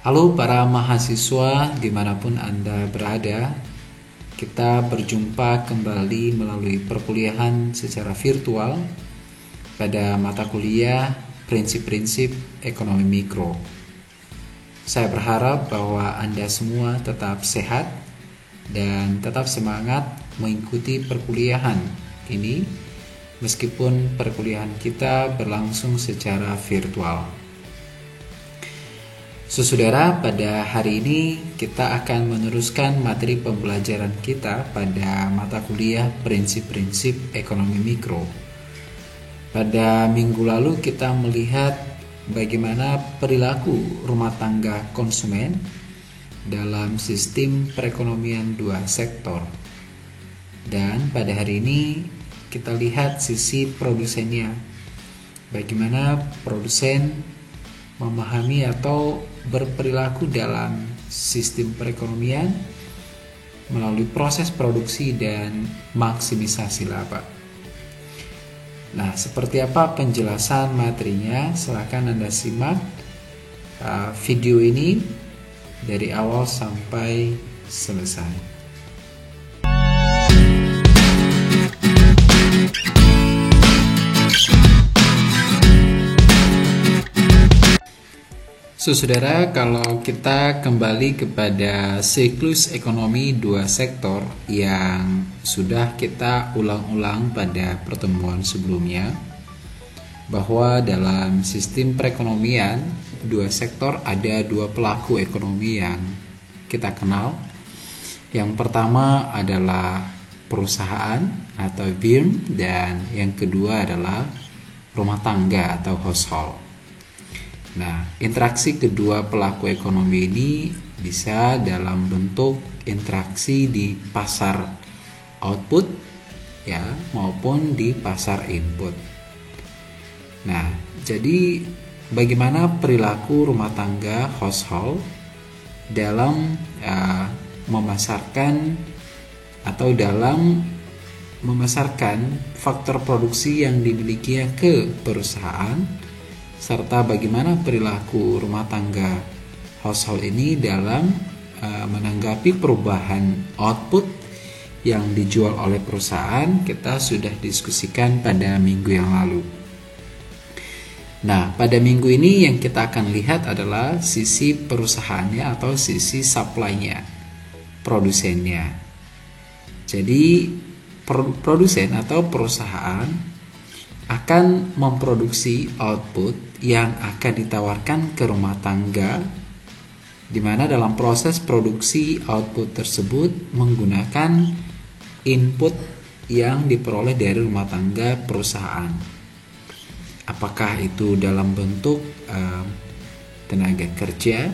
Halo para mahasiswa dimanapun Anda berada. Kita berjumpa kembali melalui perkuliahan secara virtual pada mata kuliah Prinsip-Prinsip Ekonomi Mikro. Saya berharap bahwa Anda semua tetap sehat dan tetap semangat mengikuti perkuliahan ini meskipun perkuliahan kita berlangsung secara virtual. Saudara, pada hari ini kita akan meneruskan materi pembelajaran kita pada mata kuliah Prinsip-Prinsip Ekonomi Mikro. Pada minggu lalu kita melihat bagaimana perilaku rumah tangga konsumen dalam sistem perekonomian dua sektor. Dan pada hari ini kita lihat sisi produsennya. Bagaimana produsen memahami atau berperilaku dalam sistem perekonomian melalui proses produksi dan maksimisasi laba. Nah, seperti apa penjelasan materinya? Silakan Anda simak video ini dari awal sampai selesai. Saudara, kalau kita kembali kepada siklus ekonomi dua sektor yang sudah kita ulang-ulang pada pertemuan sebelumnya, bahwa dalam sistem perekonomian dua sektor ada dua pelaku ekonomi yang kita kenal. Yang pertama adalah perusahaan atau firm, dan yang kedua adalah rumah tangga atau household. Nah, interaksi kedua pelaku ekonomi ini bisa dalam bentuk interaksi di pasar output ya maupun di pasar input. Nah, jadi bagaimana perilaku rumah tangga household dalam memasarkan atau dalam memasarkan faktor produksi yang dimilikinya ke perusahaan, serta bagaimana perilaku rumah tangga household ini dalam menanggapi perubahan output yang dijual oleh perusahaan. Kita sudah diskusikan pada minggu yang lalu. Nah, pada minggu ini yang kita akan lihat adalah sisi perusahaannya atau sisi supply-nya, produsennya. Jadi produsen atau perusahaan akan memproduksi output yang akan ditawarkan ke rumah tangga, di mana dalam proses produksi output tersebut menggunakan input yang diperoleh dari rumah tangga perusahaan. Apakah itu dalam bentuk tenaga kerja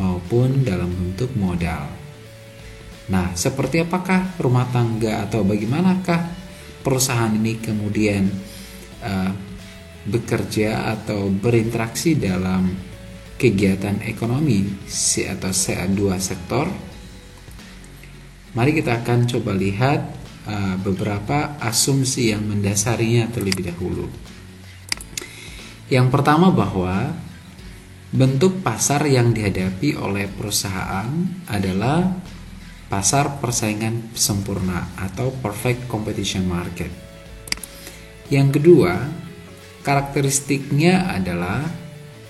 maupun dalam bentuk modal. Nah, seperti apakah rumah tangga atau bagaimanakah perusahaan ini kemudian bekerja atau berinteraksi dalam kegiatan ekonomi atau dua sektor? Mari kita akan coba lihat beberapa asumsi yang mendasarinya terlebih dahulu. Yang pertama, bahwa bentuk pasar yang dihadapi oleh perusahaan adalah pasar persaingan sempurna atau perfect competition market. Yang kedua, karakteristiknya adalah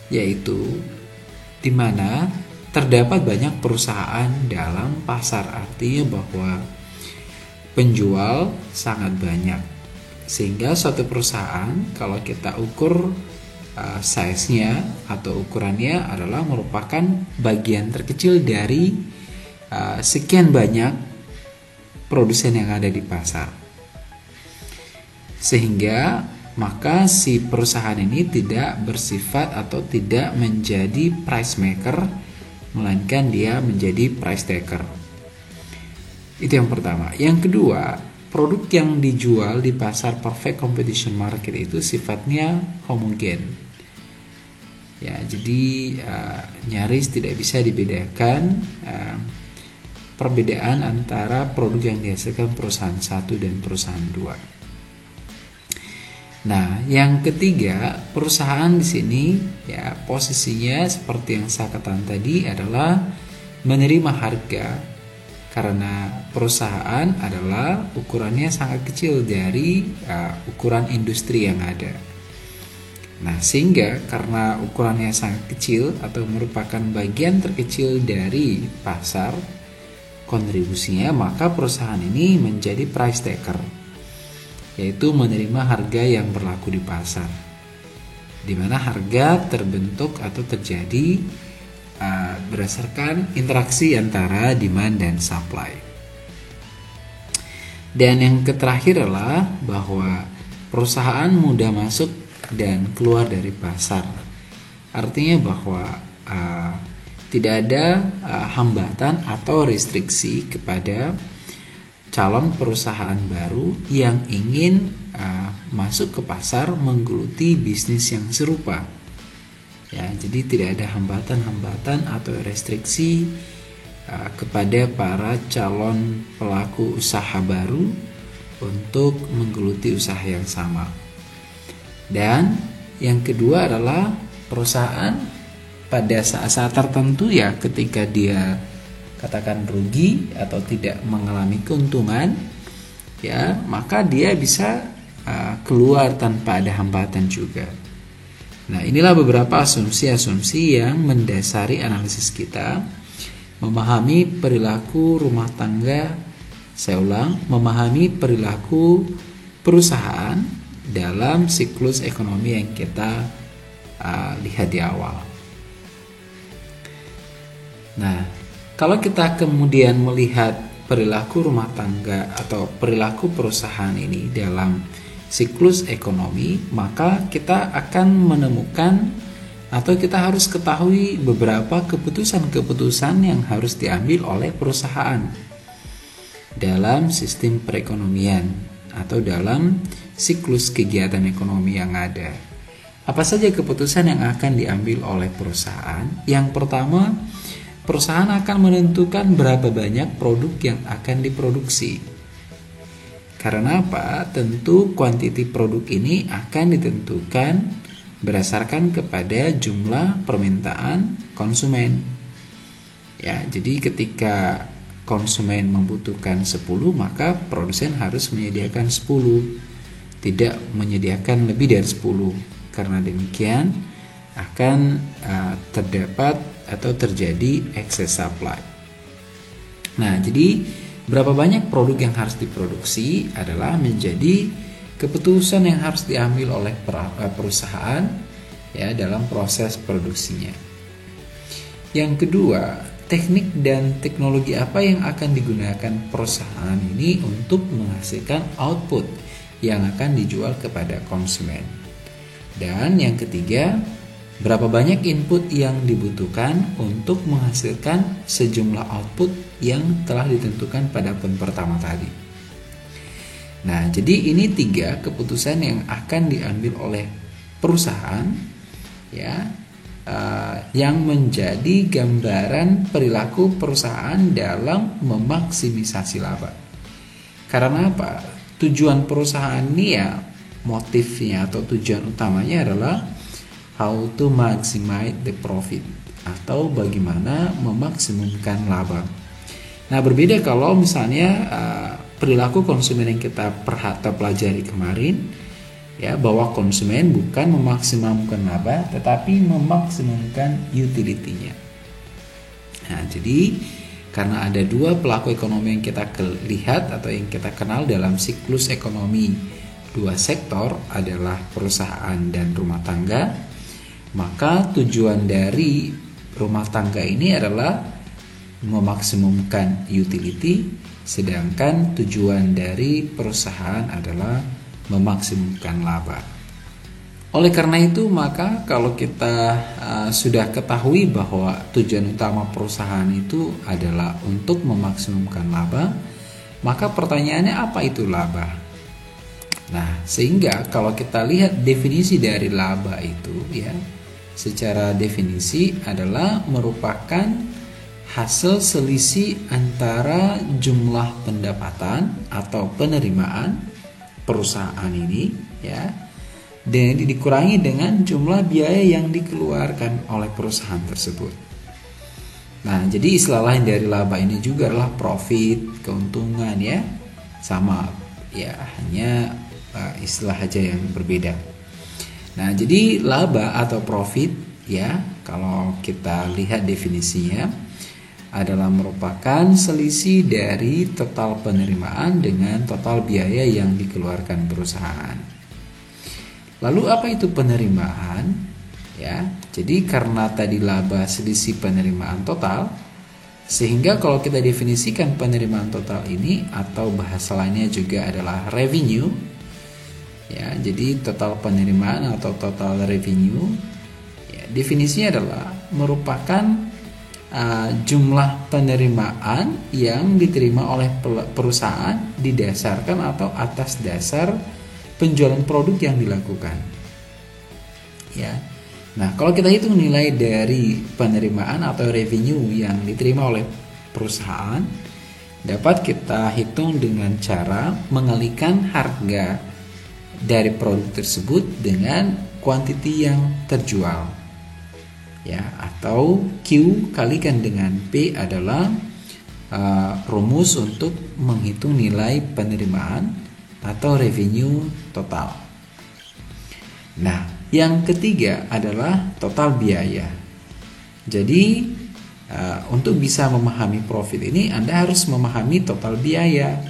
yaitu di mana terdapat banyak perusahaan dalam pasar, artinya bahwa penjual sangat banyak, sehingga suatu perusahaan kalau kita ukur size-nya atau ukurannya adalah merupakan bagian terkecil dari sekian banyak produsen yang ada di pasar. Sehingga maka si perusahaan ini tidak bersifat atau tidak menjadi price maker, melainkan dia menjadi price taker. Itu yang pertama. Yang kedua, produk yang dijual di pasar perfect competition market itu sifatnya homogen. Ya, jadi nyaris tidak bisa dibedakan perbedaan antara produk yang dihasilkan perusahaan satu dan perusahaan dua. Nah, yang ketiga, perusahaan di sini ya posisinya seperti yang saya katakan tadi adalah menerima harga karena perusahaan adalah ukurannya sangat kecil dari ukuran industri yang ada. Nah, sehingga karena ukurannya sangat kecil atau merupakan bagian terkecil dari pasar kontribusinya, maka perusahaan ini menjadi price taker, yaitu menerima harga yang berlaku di pasar, di mana harga terbentuk atau terjadi berdasarkan interaksi antara demand dan supply. Dan yang terakhir adalah bahwa perusahaan mudah masuk dan keluar dari pasar. Artinya bahwa tidak ada hambatan atau restriksi kepada calon perusahaan baru yang ingin masuk ke pasar menggeluti bisnis yang serupa. Ya, jadi tidak ada hambatan-hambatan atau restriksi kepada para calon pelaku usaha baru untuk menggeluti usaha yang sama. Dan yang kedua adalah perusahaan pada saat-saat tertentu ya ketika dia katakan rugi atau tidak mengalami keuntungan, ya maka dia bisa keluar tanpa ada hambatan juga. Nah, inilah beberapa asumsi-asumsi yang mendasari analisis kita memahami perilaku rumah tangga. Saya ulang, memahami perilaku perusahaan dalam siklus ekonomi yang kita lihat di awal. Nah, kalau kita kemudian melihat perilaku rumah tangga atau perilaku perusahaan ini dalam siklus ekonomi, maka kita akan menemukan atau kita harus ketahui beberapa keputusan-keputusan yang harus diambil oleh perusahaan dalam sistem perekonomian atau dalam siklus kegiatan ekonomi yang ada. Apa saja keputusan yang akan diambil oleh perusahaan? Yang pertama, perusahaan akan menentukan berapa banyak produk yang akan diproduksi. Karena apa? Tentu kuantiti produk ini akan ditentukan berdasarkan kepada jumlah permintaan konsumen. Ya, jadi ketika konsumen membutuhkan 10, maka produsen harus menyediakan 10, tidak menyediakan lebih dari 10. Karena demikian akan terdapat atau terjadi excess supply. Nah, jadi berapa banyak produk yang harus diproduksi adalah menjadi keputusan yang harus diambil oleh perusahaan ya dalam proses produksinya. Yang kedua, teknik dan teknologi apa yang akan digunakan perusahaan ini untuk menghasilkan output yang akan dijual kepada konsumen. Dan yang ketiga, berapa banyak input yang dibutuhkan untuk menghasilkan sejumlah output yang telah ditentukan pada poin pertama tadi. Nah, jadi ini 3 keputusan yang akan diambil oleh perusahaan ya, yang menjadi gambaran perilaku perusahaan dalam memaksimisasi laba. Karena apa? Tujuan perusahaan ini ya, motifnya atau tujuan utamanya adalah how to maximize the profit atau bagaimana memaksimumkan laba. Nah, berbeda kalau misalnya perilaku konsumen yang kita pelajari kemarin ya, bahwa konsumen bukan memaksimalkan laba tetapi memaksimumkan utility-nya. Nah, jadi karena ada 2 pelaku ekonomi yang kita lihat atau yang kita kenal dalam siklus ekonomi, 2 sektor adalah perusahaan dan rumah tangga, maka tujuan dari rumah tangga ini adalah memaksimumkan utility, sedangkan tujuan dari perusahaan adalah memaksimumkan laba. Oleh karena itu, maka kalau kita sudah ketahui bahwa tujuan utama perusahaan itu adalah untuk memaksimumkan laba, maka pertanyaannya apa itu laba? Nah, sehingga kalau kita lihat definisi dari laba itu ya, secara definisi adalah merupakan hasil selisih antara jumlah pendapatan atau penerimaan perusahaan ini ya dan dikurangi dengan jumlah biaya yang dikeluarkan oleh perusahaan tersebut. Nah, jadi istilah lain dari laba ini juga adalah profit, keuntungan ya. Sama ya, hanya istilah aja yang berbeda. Nah, jadi laba atau profit ya, kalau kita lihat definisinya adalah merupakan selisih dari total penerimaan dengan total biaya yang dikeluarkan perusahaan. Lalu apa itu penerimaan? Ya, jadi karena tadi laba selisih penerimaan total, sehingga kalau kita definisikan penerimaan total ini atau bahasa lainnya juga adalah revenue. Ya, jadi total penerimaan atau total revenue, ya, definisinya adalah merupakan jumlah penerimaan yang diterima oleh perusahaan didasarkan atau atas dasar penjualan produk yang dilakukan. Ya. Nah, kalau kita hitung nilai dari penerimaan atau revenue yang diterima oleh perusahaan, dapat kita hitung dengan cara mengalikan harga dari produk tersebut dengan kuantiti yang terjual. Ya, atau Q kalikan dengan P adalah rumus untuk menghitung nilai penerimaan atau revenue total. Nah, yang ketiga adalah total biaya. Jadi untuk bisa memahami profit ini Anda harus memahami total biaya.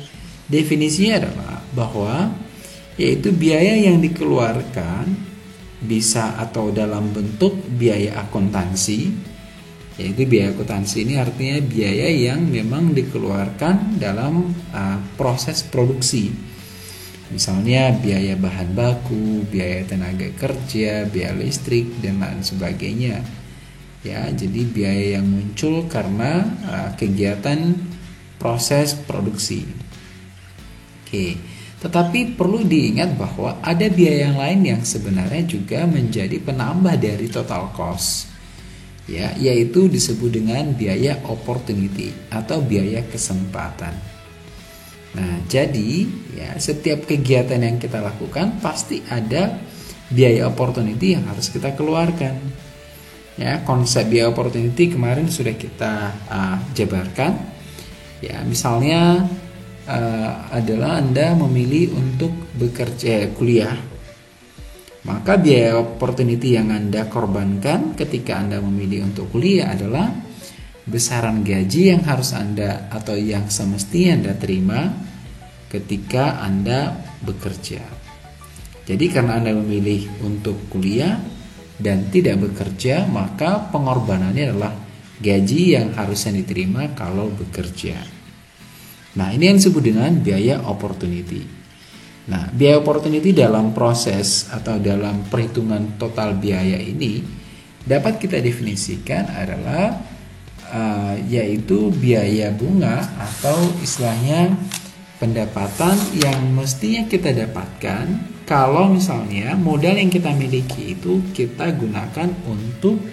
Definisinya adalah bahwa yaitu biaya yang dikeluarkan bisa atau dalam bentuk biaya akuntansi. Yaitu biaya akuntansi ini artinya biaya yang memang dikeluarkan dalam proses produksi. Misalnya biaya bahan baku, biaya tenaga kerja, biaya listrik, dan lain sebagainya. Ya, jadi biaya yang muncul karena kegiatan proses produksi. Oke, tetapi perlu diingat bahwa ada biaya yang lain yang sebenarnya juga menjadi penambah dari total cost. Ya, yaitu disebut dengan biaya opportunity atau biaya kesempatan. Nah, jadi ya setiap kegiatan yang kita lakukan pasti ada biaya opportunity yang harus kita keluarkan. Ya, konsep biaya opportunity kemarin sudah kita jabarkan. Ya, misalnya adalah Anda memilih untuk bekerja kuliah. Maka biaya opportunity yang Anda korbankan ketika Anda memilih untuk kuliah adalah besaran gaji yang harus Anda atau yang semestinya Anda terima ketika Anda bekerja. Jadi karena Anda memilih untuk kuliah dan tidak bekerja, maka pengorbanannya adalah gaji yang harusnya diterima kalau bekerja. Nah, ini yang disebut dengan biaya opportunity. Nah, biaya opportunity dalam proses atau dalam perhitungan total biaya ini dapat kita definisikan adalah yaitu biaya bunga atau istilahnya pendapatan yang mestinya kita dapatkan kalau misalnya modal yang kita miliki itu kita gunakan untuk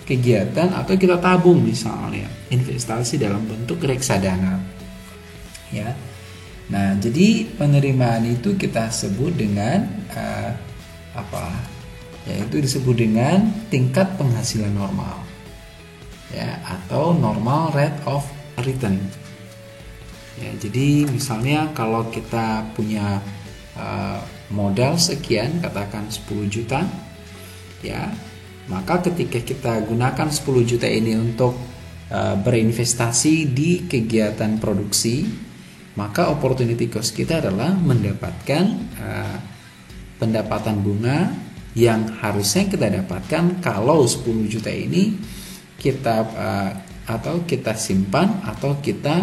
kegiatan atau kita tabung, misalnya investasi dalam bentuk reksadana. Ya. Nah, jadi penerimaan itu kita sebut dengan yaitu disebut dengan tingkat penghasilan normal. Ya, atau normal rate of return. Ya, jadi misalnya kalau kita punya modal sekian, katakan 10 juta, ya, maka ketika kita gunakan 10 juta ini untuk berinvestasi di kegiatan produksi, maka opportunity cost kita adalah mendapatkan pendapatan bunga yang harusnya kita dapatkan kalau 10 juta ini kita kita simpan atau kita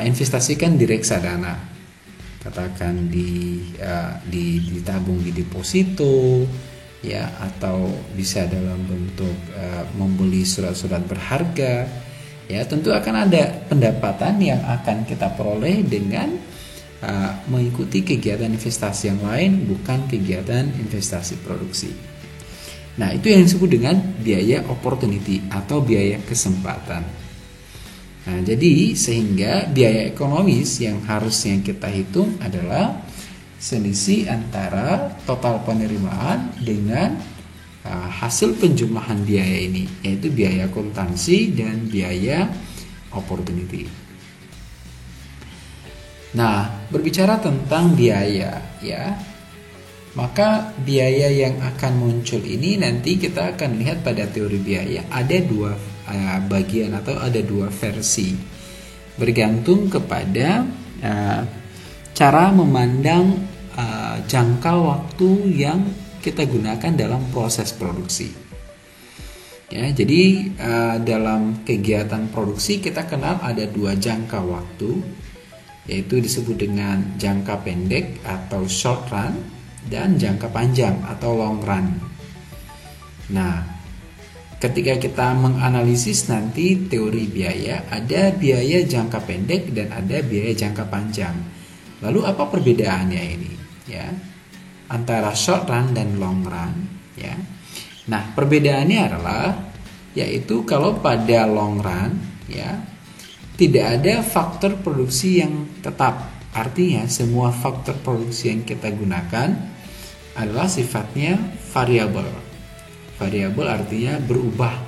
investasikan di reksadana, katakan ditabung di deposito, ya, atau bisa dalam bentuk membeli surat-surat berharga. Ya, tentu akan ada pendapatan yang akan kita peroleh dengan mengikuti kegiatan investasi yang lain, bukan kegiatan investasi produksi. Nah, itu yang disebut dengan biaya opportunity atau biaya kesempatan. Nah, jadi sehingga biaya ekonomis yang harusnya kita hitung adalah selisih antara total penerimaan dengan hasil penjumlahan biaya ini, yaitu biaya akuntansi dan biaya opportunity. Nah, berbicara tentang biaya ya, maka biaya yang akan muncul ini nanti kita akan lihat pada teori biaya ada dua bagian atau ada dua versi, bergantung kepada cara memandang jangka waktu yang kita gunakan dalam proses produksi. Ya, jadi dalam kegiatan produksi kita kenal ada dua jangka waktu, yaitu disebut dengan jangka pendek atau short run dan jangka panjang atau long run. Nah, ketika kita menganalisis nanti teori biaya, ada biaya jangka pendek dan ada biaya jangka panjang. Lalu apa perbedaannya ini? Ya, antara short run dan long run. Ya, nah perbedaannya adalah, yaitu kalau pada long run, ya, tidak ada faktor produksi yang tetap. Artinya semua faktor produksi yang kita gunakan adalah sifatnya variabel. Variabel artinya berubah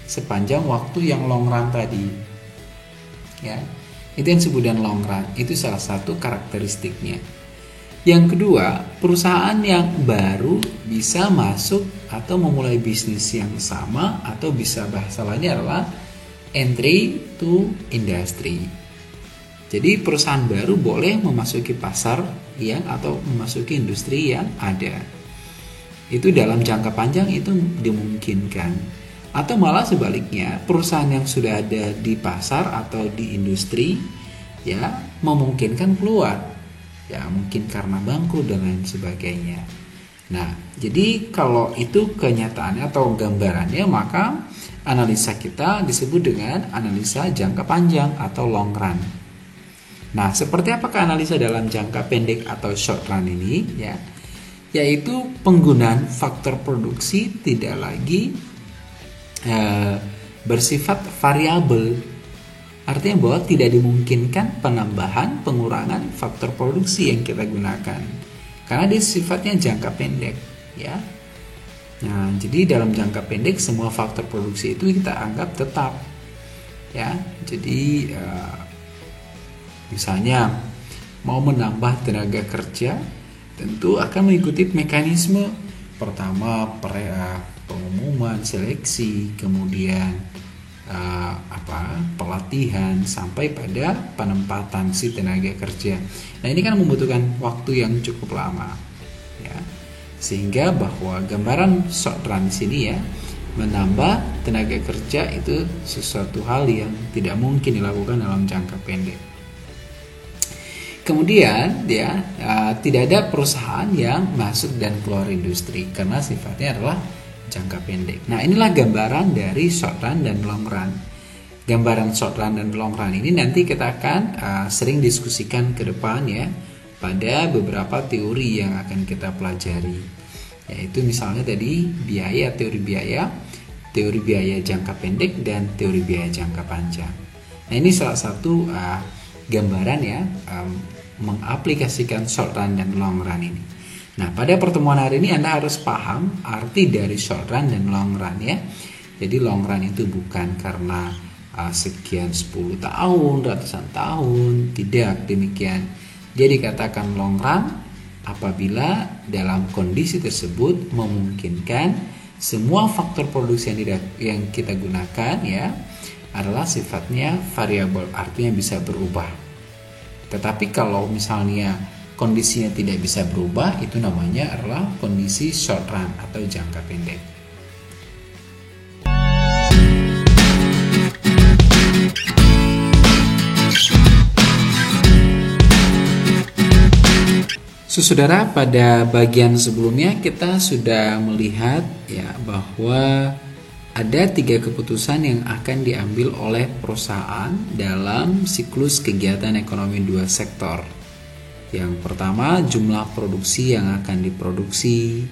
sepanjang waktu yang long run tadi. Ya, itu yang disebut dengan long run. Itu salah satu karakteristiknya. Yang kedua, perusahaan yang baru bisa masuk atau memulai bisnis yang sama, atau bisa bahasa lainnya adalah entry to industry. Jadi perusahaan baru boleh memasuki pasar yang atau memasuki industri yang ada. Itu dalam jangka panjang itu dimungkinkan. Atau malah sebaliknya, perusahaan yang sudah ada di pasar atau di industri ya memungkinkan keluar. Ya, mungkin karena bangkrut dan lain sebagainya. Nah, jadi kalau itu kenyataannya atau gambarannya, maka analisa kita disebut dengan analisa jangka panjang atau long run. Nah, seperti apakah analisa dalam jangka pendek atau short run ini? Ya, yaitu penggunaan faktor produksi tidak lagi bersifat variabel. Artinya bahwa tidak dimungkinkan penambahan, pengurangan faktor produksi yang kita gunakan, karena dia sifatnya jangka pendek. Ya. Nah, jadi dalam jangka pendek semua faktor produksi itu kita anggap tetap. Ya, jadi misalnya mau menambah tenaga kerja, tentu akan mengikuti mekanisme pertama pengumuman, seleksi, kemudian pelatihan sampai pada penempatan si tenaga kerja. Nah, ini kan membutuhkan waktu yang cukup lama. Ya. Sehingga bahwa gambaran short run di sini ya, menambah tenaga kerja itu sesuatu hal yang tidak mungkin dilakukan dalam jangka pendek. Kemudian ya, tidak ada perusahaan yang masuk dan keluar industri karena sifatnya adalah jangka pendek. Nah, inilah gambaran dari short run dan long run. Gambaran short run dan long run ini nanti kita akan sering diskusikan ke depan ya, pada beberapa teori yang akan kita pelajari, yaitu misalnya tadi biaya, teori biaya jangka pendek dan teori biaya jangka panjang. Nah, ini salah satu gambaran ya, mengaplikasikan short run dan long run ini. Nah, pada pertemuan hari ini Anda harus paham arti dari short run dan long run ya. Jadi long run itu bukan karena sekian 10 tahun, ratusan tahun, tidak demikian. Dia dikatakan long run apabila dalam kondisi tersebut memungkinkan semua faktor produksi yang kita gunakan ya adalah sifatnya variabel, artinya bisa berubah. Tetapi kalau misalnya kondisinya tidak bisa berubah, itu namanya adalah kondisi short run atau jangka pendek. Saudara, pada bagian sebelumnya kita sudah melihat ya bahwa ada 3 keputusan yang akan diambil oleh perusahaan dalam siklus kegiatan ekonomi 2 sektor. Yang pertama, jumlah produksi yang akan diproduksi.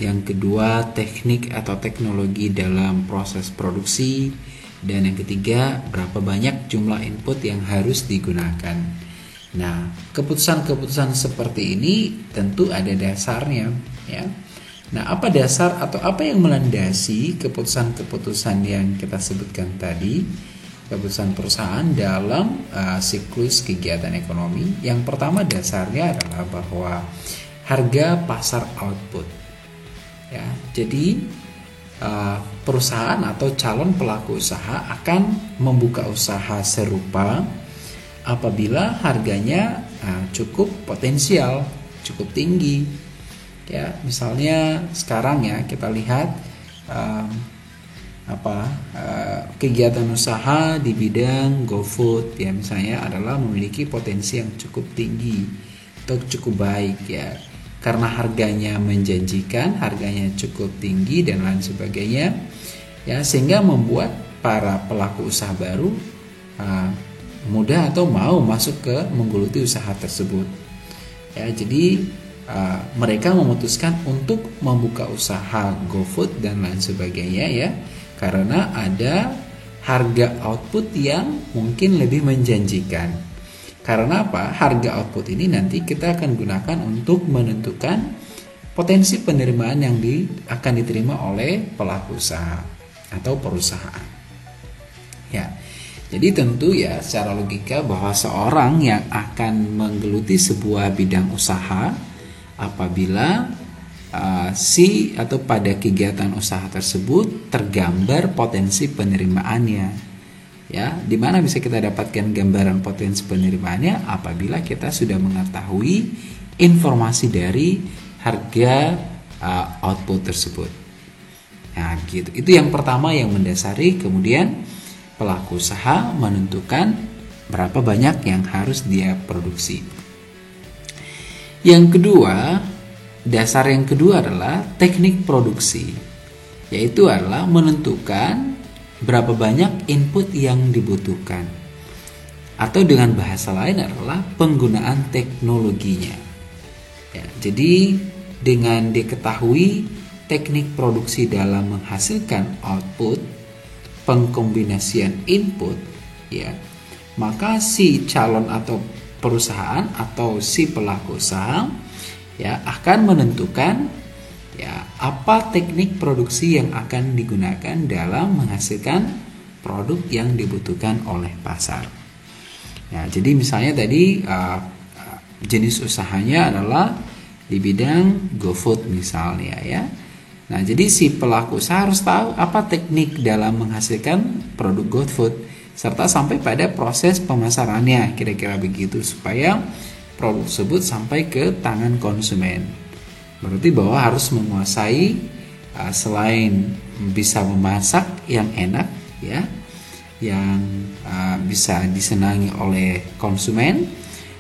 Yang kedua, teknik atau teknologi dalam proses produksi. Dan yang ketiga, berapa banyak jumlah input yang harus digunakan. Nah, keputusan-keputusan seperti ini tentu ada dasarnya, ya. Nah, apa dasar atau apa yang melandasi keputusan-keputusan yang kita sebutkan tadi, keputusan perusahaan dalam siklus kegiatan ekonomi? Yang pertama dasarnya adalah bahwa harga pasar output, ya. Jadi perusahaan atau calon pelaku usaha akan membuka usaha serupa apabila harganya cukup potensial, cukup tinggi. Ya, misalnya sekarang ya kita lihat kegiatan usaha di bidang GoFood ya misalnya adalah memiliki potensi yang cukup tinggi atau cukup baik ya. Karena harganya menjanjikan, harganya cukup tinggi dan lain sebagainya. Ya, sehingga membuat para pelaku usaha baru mudah atau mau masuk ke menggeluti usaha tersebut. Ya, jadi mereka memutuskan untuk membuka usaha GoFood dan lain sebagainya ya, karena ada harga output yang mungkin lebih menjanjikan. Karena apa? Harga output ini nanti kita akan gunakan untuk menentukan potensi penerimaan yang akan diterima oleh pelaku usaha atau perusahaan. Ya. Jadi tentu ya secara logika bahwa seorang yang akan menggeluti sebuah bidang usaha apabila atau pada kegiatan usaha tersebut tergambar potensi penerimaannya. Ya, di mana bisa kita dapatkan gambaran potensi penerimaannya apabila kita sudah mengetahui informasi dari harga output tersebut. Nah, gitu. Itu yang pertama yang mendasari kemudian pelaku usaha menentukan berapa banyak yang harus dia produksi. Yang kedua, dasar yang kedua adalah teknik produksi, yaitu adalah menentukan berapa banyak input yang dibutuhkan. Atau dengan bahasa lain adalah penggunaan teknologinya. Ya, jadi dengan diketahui teknik produksi dalam menghasilkan output, pengkombinasian input ya, maka si calon atau perusahaan atau si pelaku usaha ya akan menentukan ya apa teknik produksi yang akan digunakan dalam menghasilkan produk yang dibutuhkan oleh pasar. Ya, jadi misalnya tadi jenis usahanya adalah di bidang GoFood misalnya ya. Nah, jadi si pelaku usaha harus tahu apa teknik dalam menghasilkan produk GoFood serta sampai pada proses pemasarannya, kira-kira begitu supaya produk tersebut sampai ke tangan konsumen. Berarti bahwa harus menguasai selain bisa memasak yang enak ya, yang bisa disenangi oleh konsumen.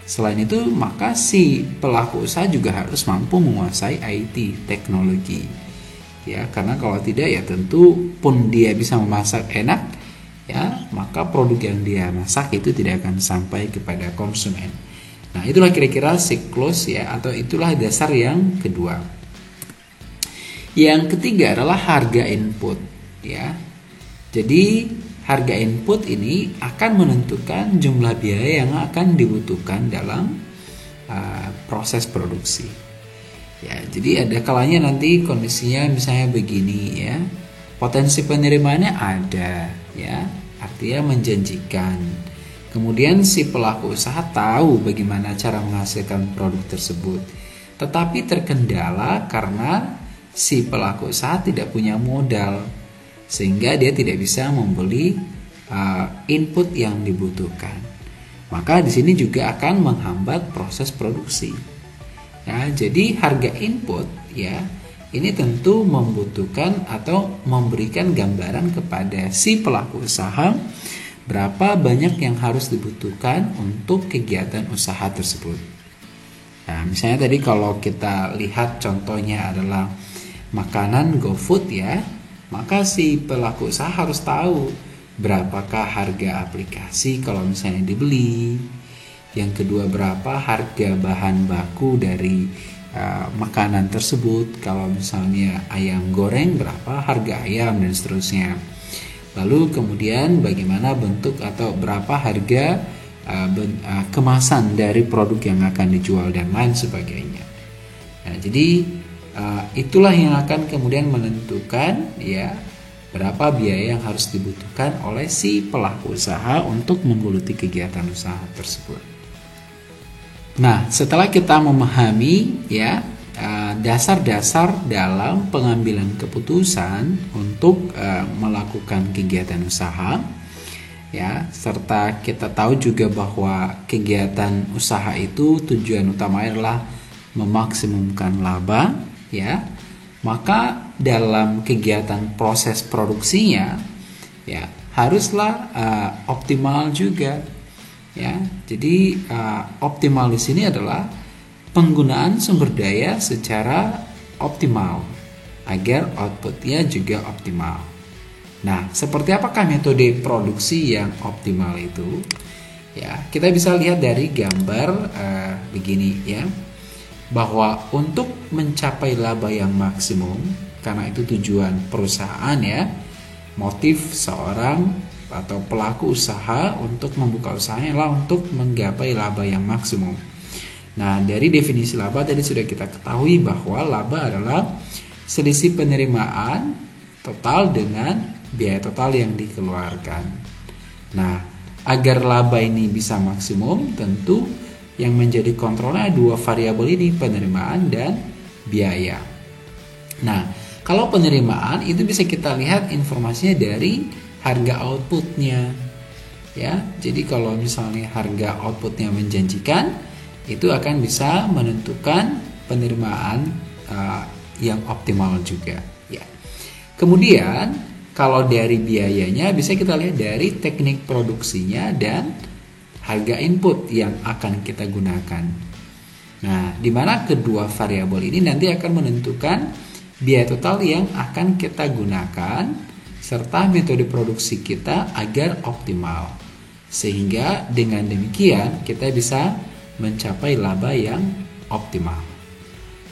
Selain itu, maka si pelaku usaha juga harus mampu menguasai IT, teknologi. Ya, karena kalau tidak ya tentu pun dia bisa memasak enak ya, maka produk yang dia masak itu tidak akan sampai kepada konsumen. Nah, itulah kira-kira siklus ya, atau itulah dasar yang kedua. Yang ketiga adalah harga input ya. Jadi harga input ini akan menentukan jumlah biaya yang akan dibutuhkan dalam proses produksi. Ya, jadi ada kalanya nanti kondisinya misalnya begini ya. Potensi penerimaannya ada ya, artinya menjanjikan. Kemudian si pelaku usaha tahu bagaimana cara menghasilkan produk tersebut. Tetapi terkendala karena si pelaku usaha tidak punya modal sehingga dia tidak bisa membeli input yang dibutuhkan. Maka di sini juga akan menghambat proses produksi. Ya, jadi harga input ya ini tentu membutuhkan atau memberikan gambaran kepada si pelaku usaha berapa banyak yang harus dibutuhkan untuk kegiatan usaha tersebut. Nah, misalnya tadi kalau kita lihat contohnya adalah makanan GoFood ya, maka si pelaku usaha harus tahu berapakah harga aplikasi kalau misalnya dibeli. Yang kedua, berapa harga bahan baku dari makanan tersebut. Kalau misalnya ayam goreng, berapa harga ayam dan seterusnya. Lalu kemudian bagaimana bentuk atau berapa harga kemasan dari produk yang akan dijual dan lain sebagainya. Nah, jadi itulah yang akan kemudian menentukan ya berapa biaya yang harus dibutuhkan oleh si pelaku usaha untuk menggeluti kegiatan usaha tersebut. Nah, setelah kita memahami ya dasar-dasar dalam pengambilan keputusan untuk melakukan kegiatan usaha, ya, serta kita tahu juga bahwa kegiatan usaha itu tujuan utama adalah memaksimumkan laba, ya. Maka dalam kegiatan proses produksinya, ya, haruslah optimal juga, ya. Jadi optimal di sini adalah penggunaan sumber daya secara optimal agar outputnya juga optimal. Nah, seperti apakah metode produksi yang optimal itu? Ya, kita bisa lihat dari gambar begini ya, bahwa untuk mencapai laba yang maksimum, karena itu tujuan perusahaan ya, motif seorang atau pelaku usaha untuk membuka usahanya adalah untuk menggapai laba yang maksimum. Nah, dari definisi laba tadi sudah kita ketahui bahwa laba adalah selisih penerimaan total dengan biaya total yang dikeluarkan. Nah, agar laba ini bisa maksimum, tentu yang menjadi kontrolnya dua variabel ini, penerimaan dan biaya. Nah, kalau penerimaan itu bisa kita lihat informasinya dari harga outputnya, ya. Jadi kalau misalnya harga outputnya menjanjikan, itu akan bisa menentukan penerimaan yang optimal juga, ya. Kemudian kalau dari biayanya bisa kita lihat dari teknik produksinya dan harga input yang akan kita gunakan. Nah, di mana kedua variabel ini nanti akan menentukan biaya total yang akan kita gunakan serta metode produksi kita agar optimal. Sehingga dengan demikian kita bisa mencapai laba yang optimal.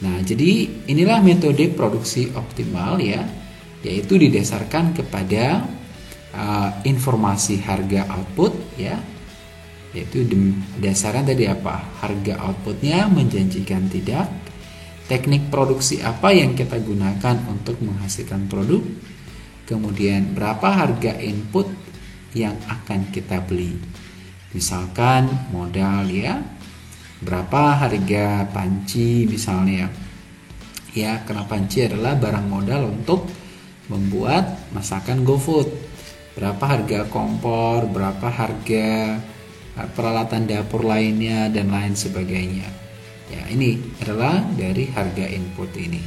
Nah, jadi inilah metode produksi optimal ya, yaitu didasarkan kepada informasi harga output ya, yaitu dasarnya tadi apa? Harga outputnya menjanjikan tidak, teknik produksi apa yang kita gunakan untuk menghasilkan produk, kemudian berapa harga input yang akan kita beli. Misalkan modal ya, berapa harga panci misalnya ya, karena panci adalah barang modal untuk membuat masakan GoFood. Berapa harga kompor, berapa harga peralatan dapur lainnya dan lain sebagainya. Ya, ini adalah dari harga input ini.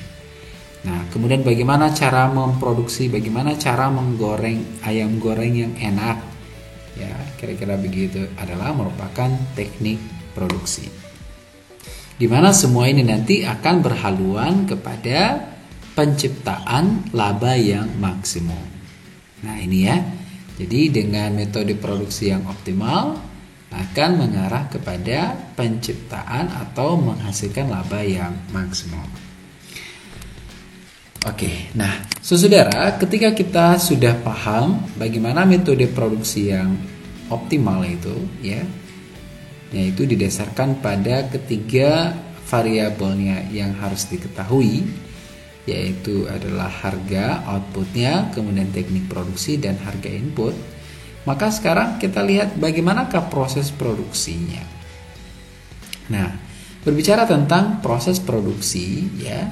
Nah, kemudian bagaimana cara memproduksi, bagaimana cara menggoreng ayam goreng yang enak. Ya, kira-kira begitu adalah merupakan teknik produksi. Di mana semua ini nanti akan berhaluan kepada penciptaan laba yang maksimum. Nah, ini ya. Jadi dengan metode produksi yang optimal akan mengarah kepada penciptaan atau menghasilkan laba yang maksimum. Oke, nah, saudara, ketika kita sudah paham bagaimana metode produksi yang optimal itu, ya, yaitu didasarkan pada ketiga variabelnya yang harus diketahui, yaitu adalah harga outputnya, kemudian teknik produksi dan harga input. Maka sekarang kita lihat bagaimanakah proses produksinya. Nah, berbicara tentang proses produksi, ya,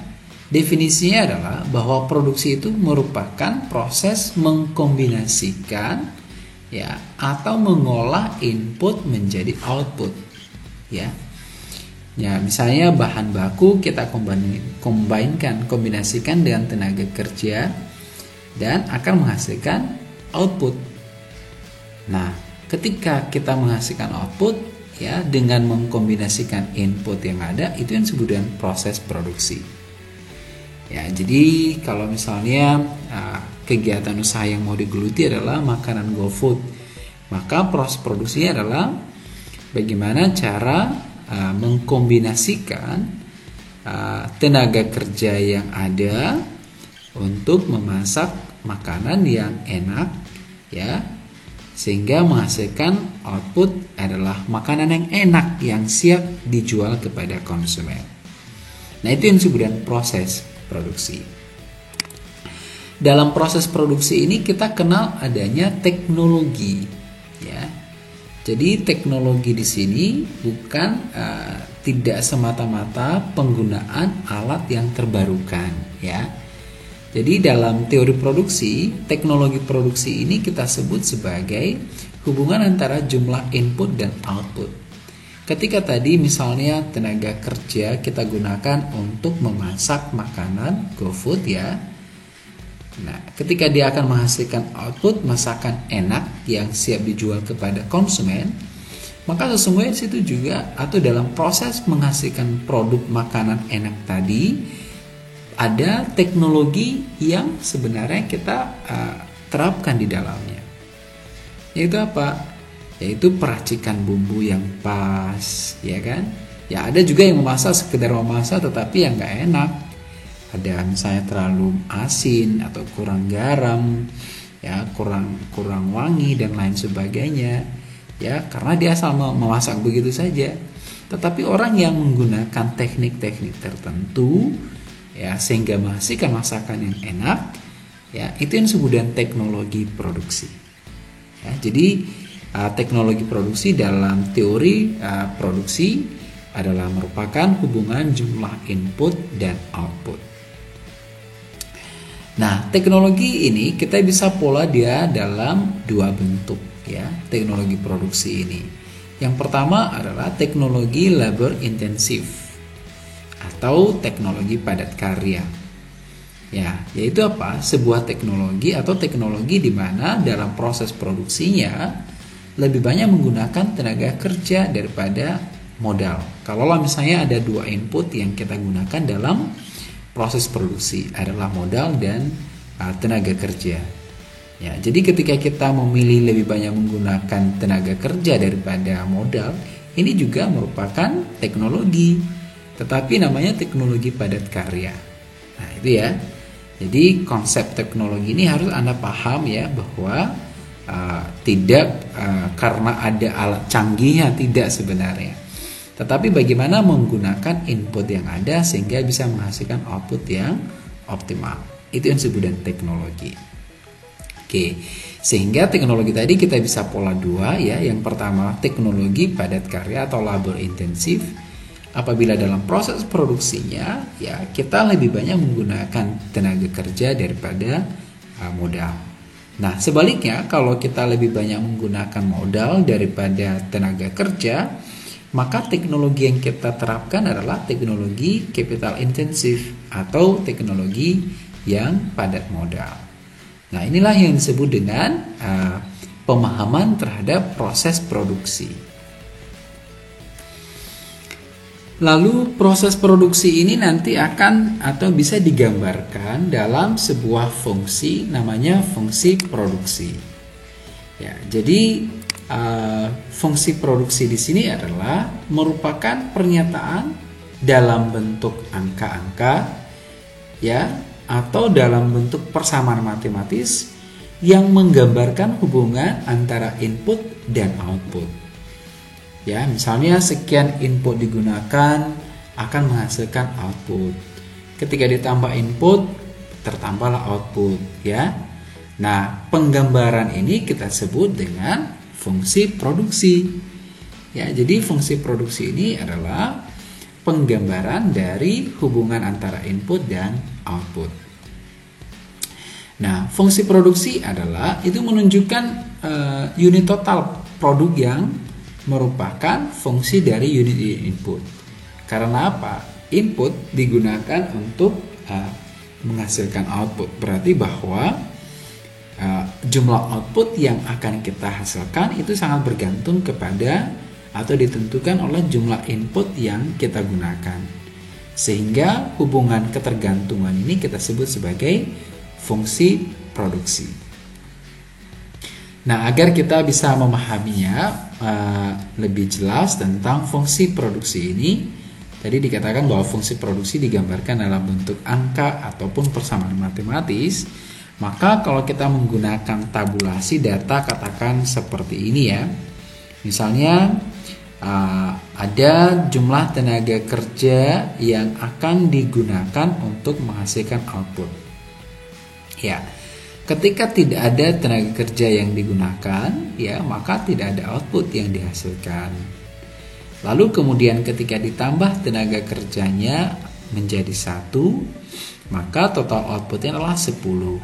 definisinya adalah bahwa produksi itu merupakan proses mengkombinasikan ya atau mengolah input menjadi output, ya. Ya, misalnya bahan baku kita kombinasikan dengan tenaga kerja dan akan menghasilkan output. Nah, ketika kita menghasilkan output ya dengan mengkombinasikan input yang ada, itu yang disebut dengan proses produksi. Ya, jadi kalau misalnya kegiatan usaha yang mau digeluti adalah makanan GoFood, maka proses produksinya adalah bagaimana cara mengkombinasikan tenaga kerja yang ada untuk memasak makanan yang enak ya, sehingga menghasilkan output adalah makanan yang enak yang siap dijual kepada konsumen. Nah, itu yang disebut dengan proses produksi. Dalam proses produksi ini kita kenal adanya teknologi, ya. Jadi teknologi di sini bukan tidak semata-mata penggunaan alat yang terbarukan, ya. Jadi dalam teori produksi, teknologi produksi ini kita sebut sebagai hubungan antara jumlah input dan output. Ketika tadi misalnya tenaga kerja kita gunakan untuk memasak makanan GoFood, ya. Nah, ketika dia akan menghasilkan output masakan enak yang siap dijual kepada konsumen, maka sesungguhnya situ juga atau dalam proses menghasilkan produk makanan enak tadi ada teknologi yang sebenarnya kita terapkan di dalamnya. Yaitu apa? Yaitu peracikan bumbu yang pas, ya kan? Ya, ada juga yang memasak sekedar memasak tetapi yang nggak enak. Ada misalnya terlalu asin atau kurang garam, ya, kurang wangi dan lain sebagainya, ya, karena dia asal memasak begitu saja. Tetapi orang yang menggunakan teknik-teknik tertentu, ya, sehingga menghasilkan masakan yang enak, ya, itu yang disebut dengan teknologi produksi, ya. Jadi teknologi produksi dalam teori produksi adalah merupakan hubungan jumlah input dan output. Nah, teknologi ini kita bisa pola dia dalam dua bentuk, ya, teknologi produksi ini. Yang pertama adalah teknologi labor intensif atau teknologi padat karya, ya, yaitu apa? Sebuah teknologi atau teknologi di mana dalam proses produksinya lebih banyak menggunakan tenaga kerja daripada modal. Kalau misalnya ada dua input yang kita gunakan dalam proses produksi adalah modal dan tenaga kerja, ya. Jadi ketika kita memilih lebih banyak menggunakan tenaga kerja daripada modal, ini juga merupakan teknologi. Tetapi namanya teknologi padat karya. Nah, itu ya. Jadi konsep teknologi ini harus Anda paham, ya, bahwa tidak karena ada alat canggihnya, tidak sebenarnya. Tetapi bagaimana menggunakan input yang ada sehingga bisa menghasilkan output yang optimal. Itu yang disebut dengan teknologi. Oke. Sehingga teknologi tadi kita bisa pola dua, ya. Yang pertama teknologi padat karya atau labor intensif. Apabila dalam proses produksinya, ya, kita lebih banyak menggunakan tenaga kerja daripada modal. Nah, sebaliknya kalau kita lebih banyak menggunakan modal daripada tenaga kerja, maka teknologi yang kita terapkan adalah teknologi capital intensif atau teknologi yang padat modal. Nah, inilah yang disebut dengan pemahaman terhadap proses produksi. Lalu proses produksi ini nanti akan atau bisa digambarkan dalam sebuah fungsi namanya fungsi produksi. Ya, jadi fungsi produksi di sini adalah merupakan pernyataan dalam bentuk angka-angka, ya, atau dalam bentuk persamaan matematis yang menggambarkan hubungan antara input dan output. Ya, misalnya sekian input digunakan akan menghasilkan output. Ketika ditambah input, tertambahlah output, ya. Nah, penggambaran ini kita sebut dengan fungsi produksi. Ya, jadi fungsi produksi ini adalah penggambaran dari hubungan antara input dan output. Nah, fungsi produksi adalah itu menunjukkan unit total produk yang merupakan fungsi dari unit input. Karena apa? Input digunakan untuk menghasilkan output. Berarti bahwa jumlah output yang akan kita hasilkan itu sangat bergantung kepada atau ditentukan oleh jumlah input yang kita gunakan. Sehingga hubungan ketergantungan ini kita sebut sebagai fungsi produksi. Nah, agar kita bisa memahaminya lebih jelas tentang fungsi produksi ini, tadi dikatakan bahwa fungsi produksi digambarkan dalam bentuk angka ataupun persamaan matematis. Maka kalau kita menggunakan tabulasi data, katakan seperti ini ya. Misalnya ada jumlah tenaga kerja yang akan digunakan untuk menghasilkan output. Ya, ketika tidak ada tenaga kerja yang digunakan, ya maka tidak ada output yang dihasilkan. Lalu kemudian ketika ditambah tenaga kerjanya menjadi 1, maka total outputnya adalah 10.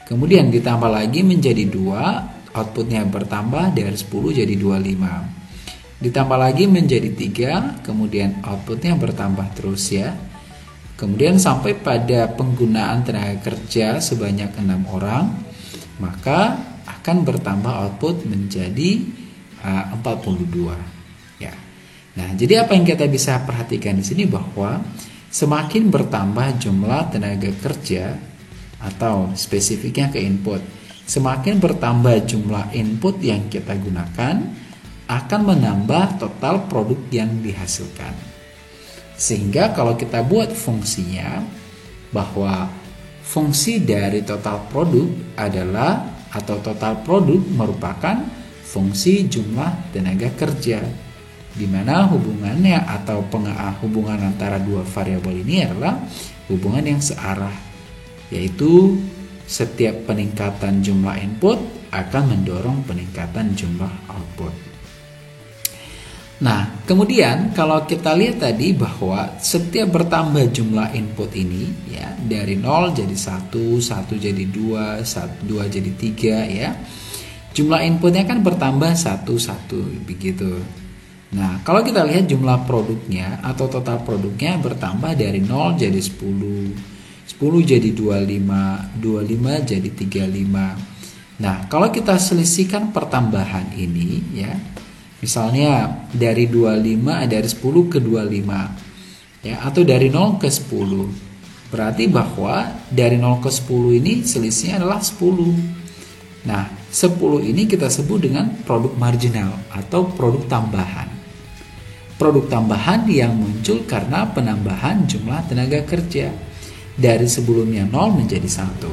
Kemudian ditambah lagi menjadi 2, outputnya bertambah dari 10 jadi 25. Ditambah lagi menjadi 3, kemudian outputnya bertambah terus ya. Kemudian sampai pada penggunaan tenaga kerja sebanyak 6 orang, maka akan bertambah output menjadi 42 ya. Nah, jadi apa yang kita bisa perhatikan di sini bahwa semakin bertambah jumlah tenaga kerja atau spesifiknya ke input, semakin bertambah jumlah input yang kita gunakan akan menambah total produk yang dihasilkan. Sehingga kalau kita buat fungsinya bahwa fungsi dari total produk adalah atau total produk merupakan fungsi jumlah tenaga kerja, di mana hubungannya atau hubungan antara dua variabel ini adalah hubungan yang searah, yaitu setiap peningkatan jumlah input akan mendorong peningkatan jumlah output. Nah, kemudian kalau kita lihat tadi bahwa setiap bertambah jumlah input ini ya, dari 0 jadi 1, 1 jadi 2, 2 jadi 3 ya. Jumlah inputnya kan bertambah 1 begitu. Nah, kalau kita lihat jumlah produknya atau total produknya bertambah dari 0 jadi 10, 10 jadi 25, 25 jadi 35. Nah, kalau kita selisihkan pertambahan ini ya, misalnya dari 25 dari 10 ke 25 ya, atau dari 0 ke 10. Berarti bahwa dari 0 ke 10 ini selisihnya adalah 10. Nah, 10 ini kita sebut dengan produk marginal atau produk tambahan. Produk tambahan yang muncul karena penambahan jumlah tenaga kerja dari sebelumnya 0 menjadi 1.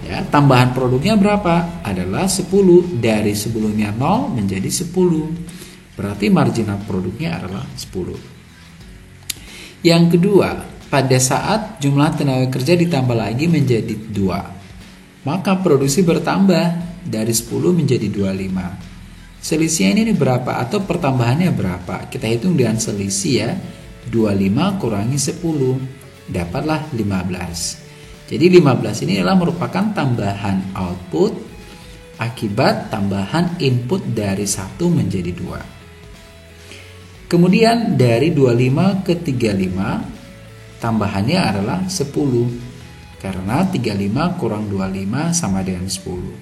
Ya, tambahan produknya berapa? Adalah 10. Dari sebelumnya 0 menjadi 10. Berarti marginal produknya adalah 10. Yang kedua, pada saat jumlah tenaga kerja ditambah lagi menjadi 2, maka produksi bertambah dari 10 menjadi 25. Selisihnya ini berapa atau pertambahannya berapa? Kita hitung dengan selisih ya. 25 kurangi 10, dapatlah 15. Jadi 15 ini adalah merupakan tambahan output akibat tambahan input dari 1 menjadi 2. Kemudian dari 25 ke 35 tambahannya adalah 10. Karena 35 kurang 25 sama dengan 10.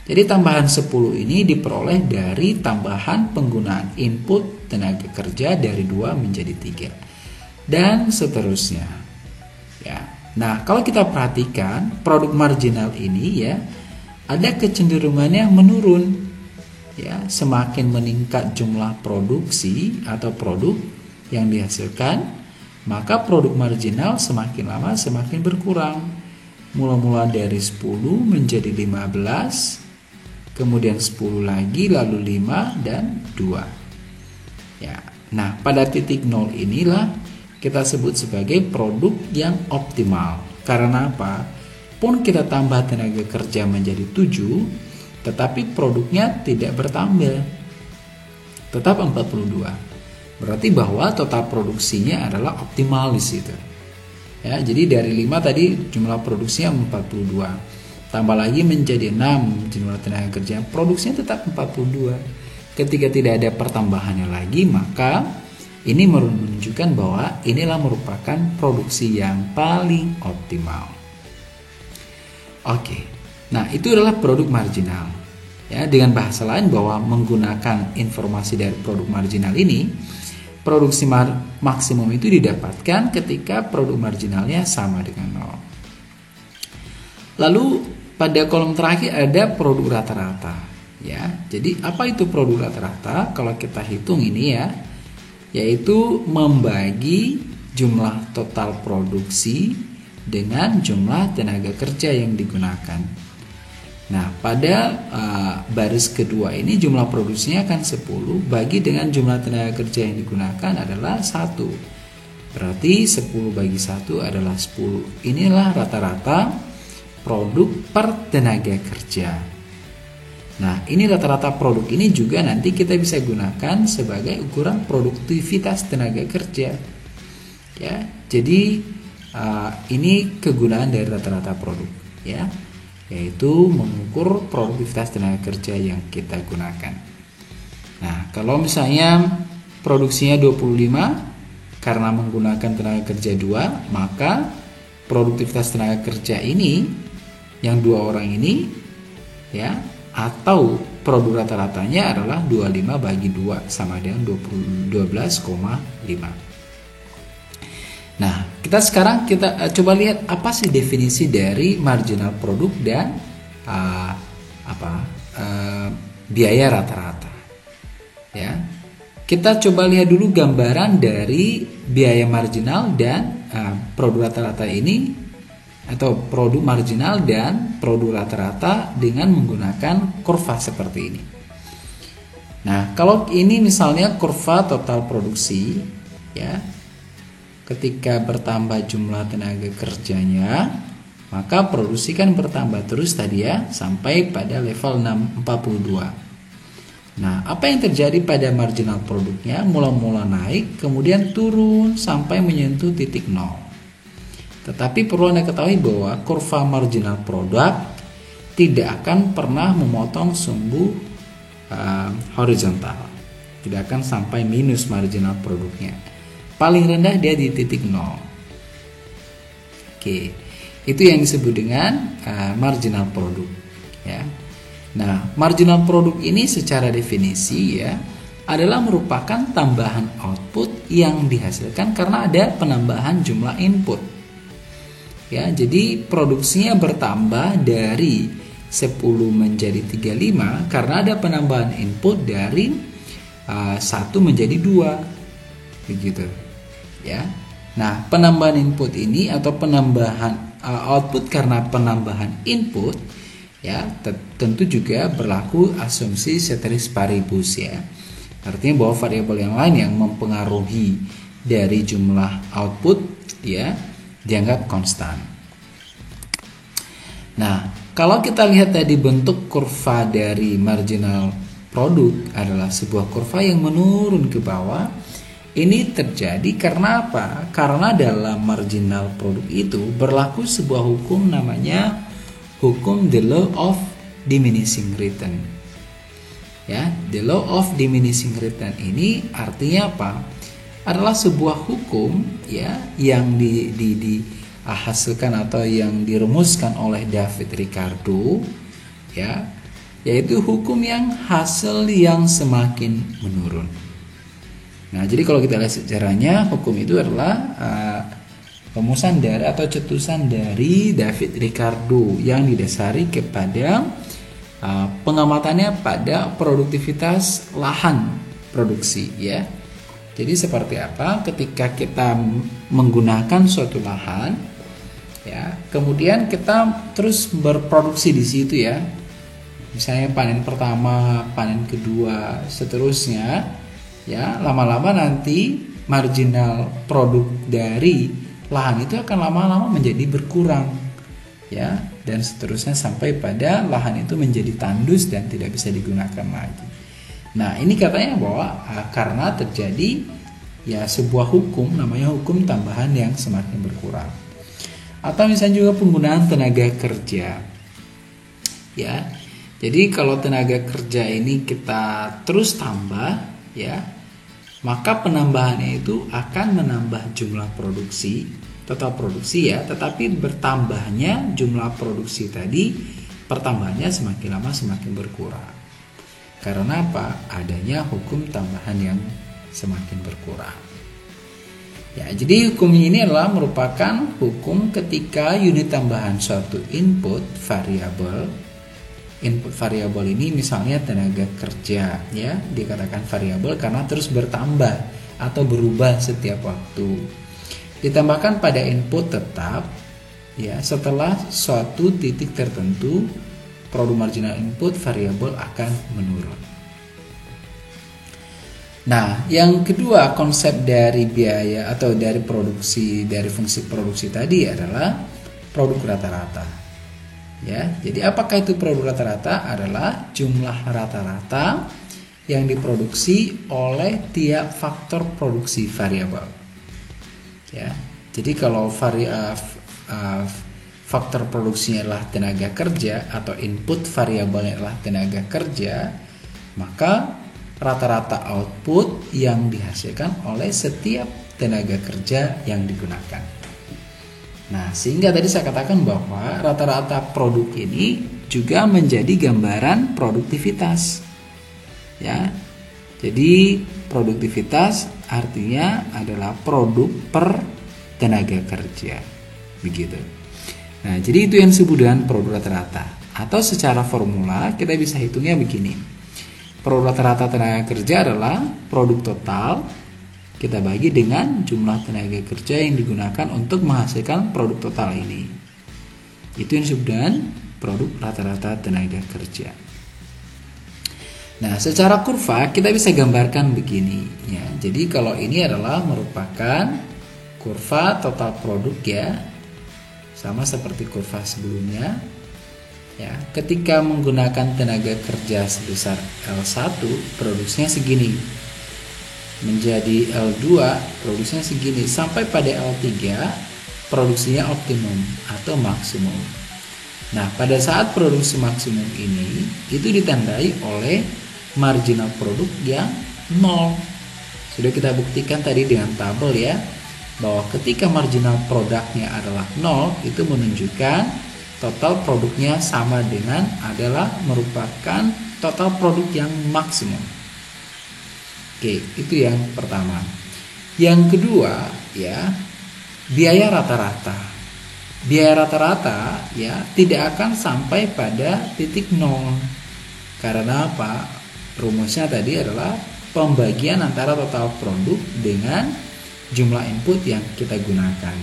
Jadi tambahan 10 ini diperoleh dari tambahan penggunaan input tenaga kerja dari 2 menjadi 3. Dan seterusnya. Ya. Nah, kalau kita perhatikan produk marginal ini ya, ada kecenderungannya menurun. Ya, semakin meningkat jumlah produksi atau produk yang dihasilkan, maka produk marginal semakin lama semakin berkurang. Mula-mula dari 10 menjadi 15, kemudian 10 lagi, lalu 5 dan 2. Ya. Nah, pada titik 0 inilah kita sebut sebagai produk yang optimal. Karena apa? Pun kita tambah tenaga kerja menjadi 7, tetapi produknya tidak bertambah. Tetap 42. Berarti bahwa total produksinya adalah optimal di situ. Ya, jadi dari 5 tadi jumlah produksinya 42. Tambah lagi menjadi 6 jumlah tenaga kerja, produksinya tetap 42. Ketika tidak ada pertambahannya lagi, maka ini menunjukkan bahwa inilah merupakan produksi yang paling optimal. Oke. Nah, itu adalah produk marginal. Ya, dengan bahasa lain bahwa menggunakan informasi dari produk marginal ini, produksi maksimum itu didapatkan ketika produk marginalnya sama dengan 0. Lalu pada kolom terakhir ada produk rata-rata. Ya, jadi apa itu produk rata-rata? Kalau kita hitung ini ya, yaitu membagi jumlah total produksi dengan jumlah tenaga kerja yang digunakan. Nah, pada baris kedua ini jumlah produksinya akan 10 bagi dengan jumlah tenaga kerja yang digunakan adalah 1. Berarti 10 bagi 1 adalah 10. Inilah rata-rata produk per tenaga kerja. Nah, ini rata-rata produk ini juga nanti kita bisa gunakan sebagai ukuran produktivitas tenaga kerja. Ya, jadi ini kegunaan dari rata-rata produk, ya, yaitu mengukur produktivitas tenaga kerja yang kita gunakan. Nah, kalau misalnya produksinya 25 karena menggunakan tenaga kerja 2, maka produktivitas tenaga kerja ini yang 2 orang ini, ya, atau produk rata-ratanya adalah 25 bagi 2 sama dengan 12,5. Nah, kita coba lihat apa sih definisi dari marginal produk dan biaya rata-rata. Ya, kita coba lihat dulu gambaran dari biaya marginal dan produk rata-rata ini, atau produk marginal dan produk rata-rata dengan menggunakan kurva seperti ini. Nah, kalau ini misalnya kurva total produksi, ya, ketika bertambah jumlah tenaga kerjanya, maka produksi kan bertambah terus tadi ya, sampai pada level 642. Nah, apa yang terjadi pada marginal produknya? Mula-mula naik, kemudian turun sampai menyentuh titik 0. Tetapi perlu Anda ketahui bahwa kurva marginal produk tidak akan pernah memotong sumbu horizontal. Tidak akan sampai minus marginal produknya. Paling rendah dia di titik 0. Oke, itu yang disebut dengan marginal produk, ya. Nah, marginal produk ini secara definisi, ya, adalah merupakan tambahan output yang dihasilkan karena ada penambahan jumlah input. Ya, jadi produksinya bertambah dari 10 menjadi 35 karena ada penambahan input dari 1 menjadi 2, begitu. Ya, nah, penambahan input ini atau penambahan output karena penambahan input, ya, tentu juga berlaku asumsi ceteris paribus, ya. Artinya bahwa variabel yang lain yang mempengaruhi dari jumlah output, ya, dianggap konstan. Nah, kalau kita lihat tadi bentuk kurva dari marginal produk adalah sebuah kurva yang menurun ke bawah. Ini terjadi karena apa? Karena dalam marginal produk itu berlaku sebuah hukum namanya hukum the law of diminishing return. Ya, the law of diminishing return ini artinya apa? Adalah sebuah hukum, ya, yang dihasilkan atau yang dirumuskan oleh David Ricardo, ya, yaitu hukum yang hasil yang semakin menurun. Nah, jadi kalau kita lihat sejarahnya, hukum itu adalah rumusan dari atau cetusan dari David Ricardo yang didasari kepada pengamatannya pada produktivitas lahan produksi, ya. Jadi seperti apa? Ketika kita menggunakan suatu lahan, ya, kemudian kita terus berproduksi di situ, ya. Misalnya panen pertama, panen kedua, seterusnya. Ya, lama-lama nanti marginal produk dari lahan itu akan lama-lama menjadi berkurang, ya, dan seterusnya sampai pada lahan itu menjadi tandus dan tidak bisa digunakan lagi. Nah, ini katanya bahwa karena terjadi, ya, sebuah hukum namanya hukum tambahan yang semakin berkurang. Atau misalnya juga penggunaan tenaga kerja, ya. Jadi kalau tenaga kerja ini kita terus tambah, ya, maka penambahannya itu akan menambah jumlah produksi, total produksi, ya, tetapi bertambahnya jumlah produksi tadi, pertambahannya semakin lama semakin berkurang. Karena apa? Adanya hukum tambahan yang semakin berkurang. Ya, jadi hukum ini adalah merupakan hukum ketika unit tambahan suatu input variabel. Input variabel ini misalnya tenaga kerja, ya, dikatakan variabel karena terus bertambah atau berubah setiap waktu. Ditambahkan pada input tetap, ya, setelah suatu titik tertentu produk marginal input variabel akan menurun. Nah, yang kedua konsep dari biaya atau dari produksi, dari fungsi produksi tadi adalah produk rata-rata. Ya, jadi apakah itu produk rata-rata? Adalah jumlah rata-rata yang diproduksi oleh tiap faktor produksi variabel. Ya, jadi kalau faktor produksinya adalah tenaga kerja atau input variabelnya adalah tenaga kerja, maka rata-rata output yang dihasilkan oleh setiap tenaga kerja yang digunakan. Nah, sehingga tadi saya katakan bahwa rata-rata produk ini juga menjadi gambaran produktivitas. Ya. Jadi, produktivitas artinya adalah produk per tenaga kerja. Begitu. Nah, jadi itu yang disebut dengan produk rata-rata. Atau secara formula kita bisa hitungnya begini. Produk rata-rata tenaga kerja adalah produk total kita bagi dengan jumlah tenaga kerja yang digunakan untuk menghasilkan produk total ini. Itu yang disebut dengan produk rata-rata tenaga kerja. Nah, secara kurva kita bisa gambarkan begini ya. Jadi kalau ini adalah merupakan kurva total produk ya. Sama seperti kurva sebelumnya. Ya, ketika menggunakan tenaga kerja sebesar L1, produksinya segini. Menjadi L2, produksinya segini. Sampai pada L3, produksinya optimum atau maksimum. Nah, pada saat produksi maksimum ini, itu ditandai oleh marginal produk yang 0. Sudah kita buktikan tadi dengan tabel ya, bahwa ketika marginal produknya adalah 0, itu menunjukkan total produknya sama dengan adalah merupakan total produk yang maksimum. Oke, itu yang pertama. Yang kedua, ya, biaya rata-rata. Biaya rata-rata ya tidak akan sampai pada titik 0. Karena apa? Rumusnya tadi adalah pembagian antara total produk dengan jumlah input yang kita gunakan.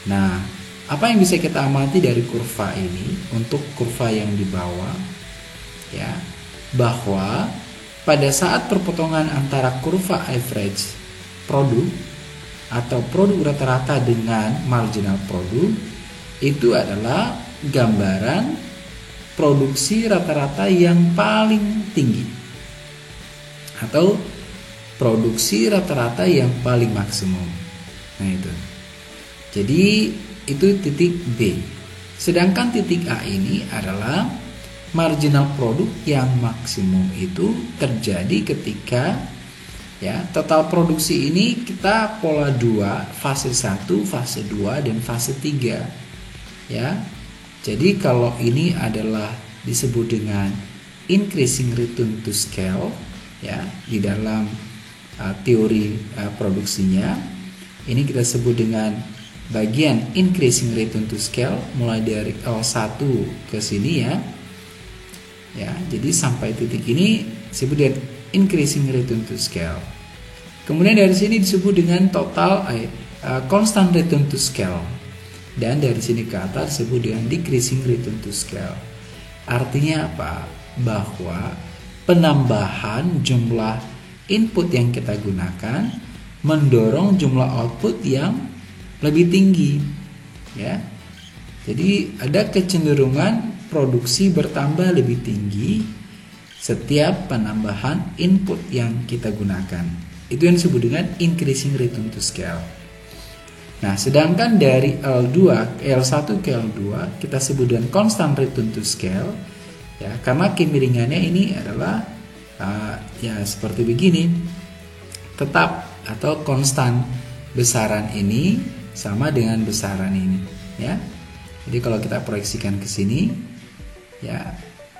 Nah, apa yang bisa kita amati dari kurva ini untuk kurva yang di bawah ya, bahwa pada saat perpotongan antara kurva average produk atau produk rata-rata dengan marginal produk itu adalah gambaran produksi rata-rata yang paling tinggi atau produksi rata-rata yang paling maksimum. Nah, itu. Jadi itu titik B. Sedangkan titik A ini adalah marginal produk yang maksimum itu terjadi ketika ya total produksi ini kita pola 2, fase 1, fase 2 dan fase 3. Ya. Jadi kalau ini adalah disebut dengan increasing return to scale ya di dalam teori produksinya. Ini kita sebut dengan bagian increasing return to scale mulai dari L1 ke sini ya. Ya, jadi sampai titik ini disebut dengan increasing return to scale. Kemudian dari sini disebut dengan total constant return to scale. Dan dari sini ke atas disebut dengan decreasing return to scale. Artinya apa? Bahwa penambahan jumlah input yang kita gunakan mendorong jumlah output yang lebih tinggi ya. Jadi ada kecenderungan produksi bertambah lebih tinggi setiap penambahan input yang kita gunakan. Itu yang disebut dengan increasing return to scale. Nah, sedangkan dari L1 ke L2 kita sebut dengan constant return to scale ya, karena kemiringannya ini adalah ya seperti begini. Tetap atau konstan besaran ini sama dengan besaran ini ya. Jadi kalau kita proyeksikan ke sini ya,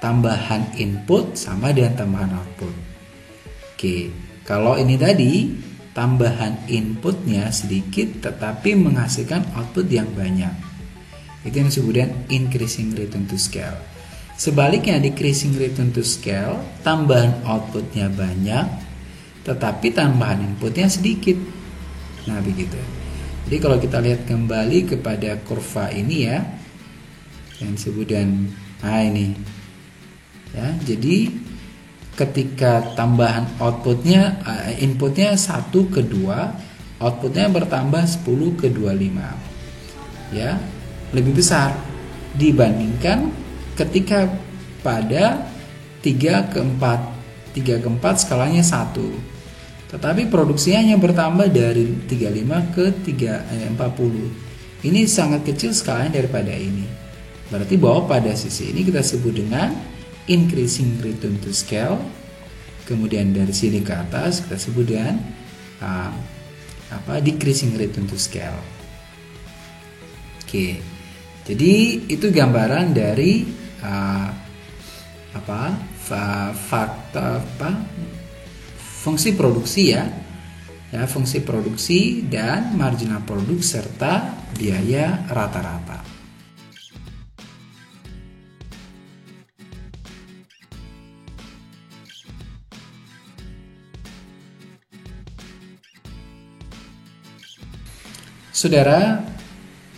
tambahan input sama dengan tambahan output. Oke, kalau ini tadi tambahan inputnya sedikit tetapi menghasilkan output yang banyak. Itu yang disebut dengan increasing return to scale. Sebaliknya decreasing return to scale, tambahan outputnya banyak tetapi tambahan inputnya sedikit. Nah, begitu. Jadi kalau kita lihat kembali kepada kurva ini ya, yang disebut dan ini ya, jadi ketika tambahan outputnya inputnya 1 ke 2, outputnya bertambah 10 ke 25 ya, lebih besar dibandingkan ketika pada 3 ke 4 skalanya 1, tetapi produksinya hanya bertambah dari 35 ke 40. Ini sangat kecil skalanya daripada ini. Berarti bahwa pada sisi ini kita sebut dengan increasing return to scale. Kemudian dari sini ke atas kita sebut dengan decreasing return to scale. Oke. Jadi itu gambaran dari fungsi produksi ya, fungsi produksi dan marginal produk serta biaya rata-rata. Saudara,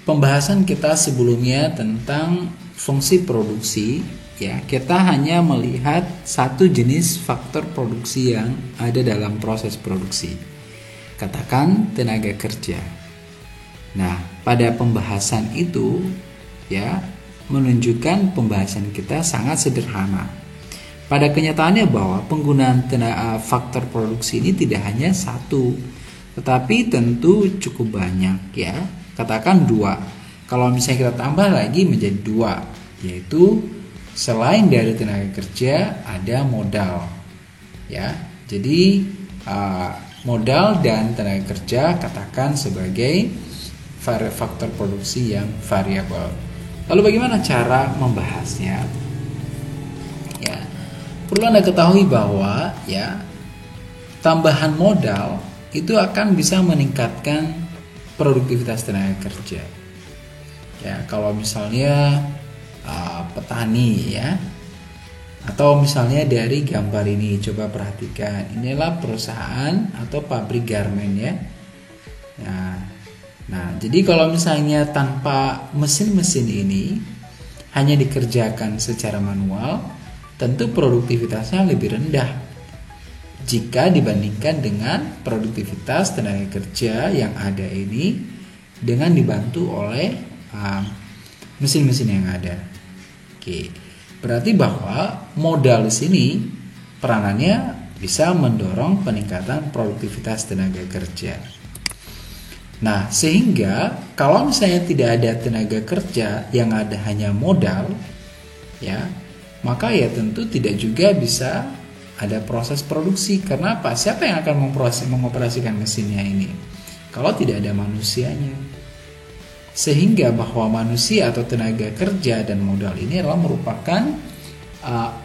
pembahasan kita sebelumnya tentang fungsi produksi ya, kita hanya melihat satu jenis faktor produksi yang ada dalam proses produksi. Katakan tenaga kerja. Nah, pada pembahasan itu ya, menunjukkan pembahasan kita sangat sederhana. Pada kenyataannya bahwa penggunaan faktor produksi ini tidak hanya satu, tetapi tentu cukup banyak ya. Katakan 2. Kalau misalnya kita tambah lagi menjadi 2, yaitu selain dari tenaga kerja ada modal ya. Jadi modal dan tenaga kerja katakan sebagai faktor produksi yang variabel. Lalu bagaimana cara membahasnya? Ya, perlu Anda ketahui bahwa ya, tambahan modal itu akan bisa meningkatkan produktivitas tenaga kerja. Ya, kalau misalnya petani ya, atau misalnya dari gambar ini, coba perhatikan, inilah perusahaan atau pabrik garmen ya. Nah, jadi kalau misalnya tanpa mesin-mesin ini hanya dikerjakan secara manual, tentu produktivitasnya lebih rendah jika dibandingkan dengan produktivitas tenaga kerja yang ada ini dengan dibantu oleh mesin-mesin yang ada. Oke, berarti bahwa modal di sini peranannya bisa mendorong peningkatan produktivitas tenaga kerja. Nah, sehingga kalau misalnya tidak ada tenaga kerja, yang ada hanya modal, ya, maka ya tentu tidak juga bisa ada proses produksi. Karena apa? Siapa yang akan mengoperasikan mesinnya ini kalau tidak ada manusianya? Sehingga bahwa manusia atau tenaga kerja dan modal ini adalah merupakan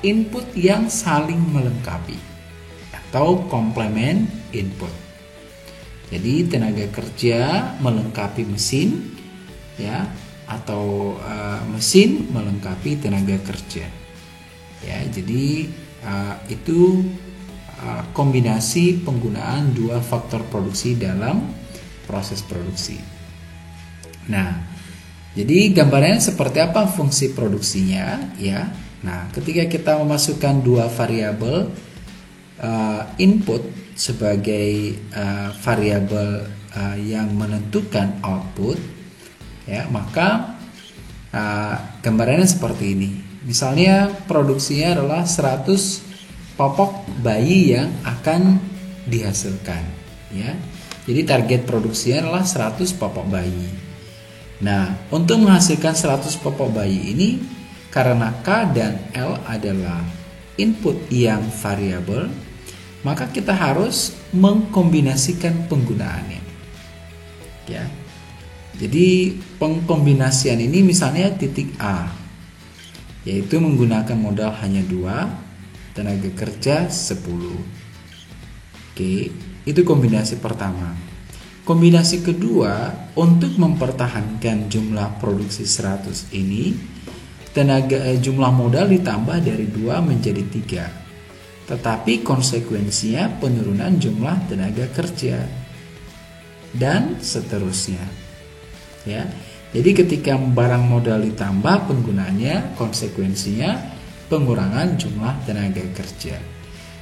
input yang saling melengkapi atau complement input. Jadi tenaga kerja melengkapi mesin ya, atau mesin melengkapi tenaga kerja. Ya, jadi itu kombinasi penggunaan dua faktor produksi dalam proses produksi. Nah, jadi gambarannya seperti apa fungsi produksinya ya. Nah, ketika kita memasukkan dua variabel input sebagai variabel yang menentukan output ya, maka gambarannya seperti ini. Misalnya produksinya adalah 100 popok bayi yang akan dihasilkan ya. Jadi target produksinya adalah 100 popok bayi. Nah, untuk menghasilkan 100 popok bayi ini, karena K dan L adalah input yang variabel, maka kita harus mengkombinasikan penggunaannya. Ya. Jadi pengkombinasian ini misalnya titik A, yaitu menggunakan modal hanya 2, tenaga kerja 10. Oke, itu kombinasi pertama. Kombinasi kedua, untuk mempertahankan jumlah produksi 100 ini, jumlah modal ditambah dari 2 menjadi 3. Tetapi konsekuensinya penurunan jumlah tenaga kerja. dan seterusnya. Ya. Jadi ketika barang modal ditambah penggunanya, konsekuensinya pengurangan jumlah tenaga kerja.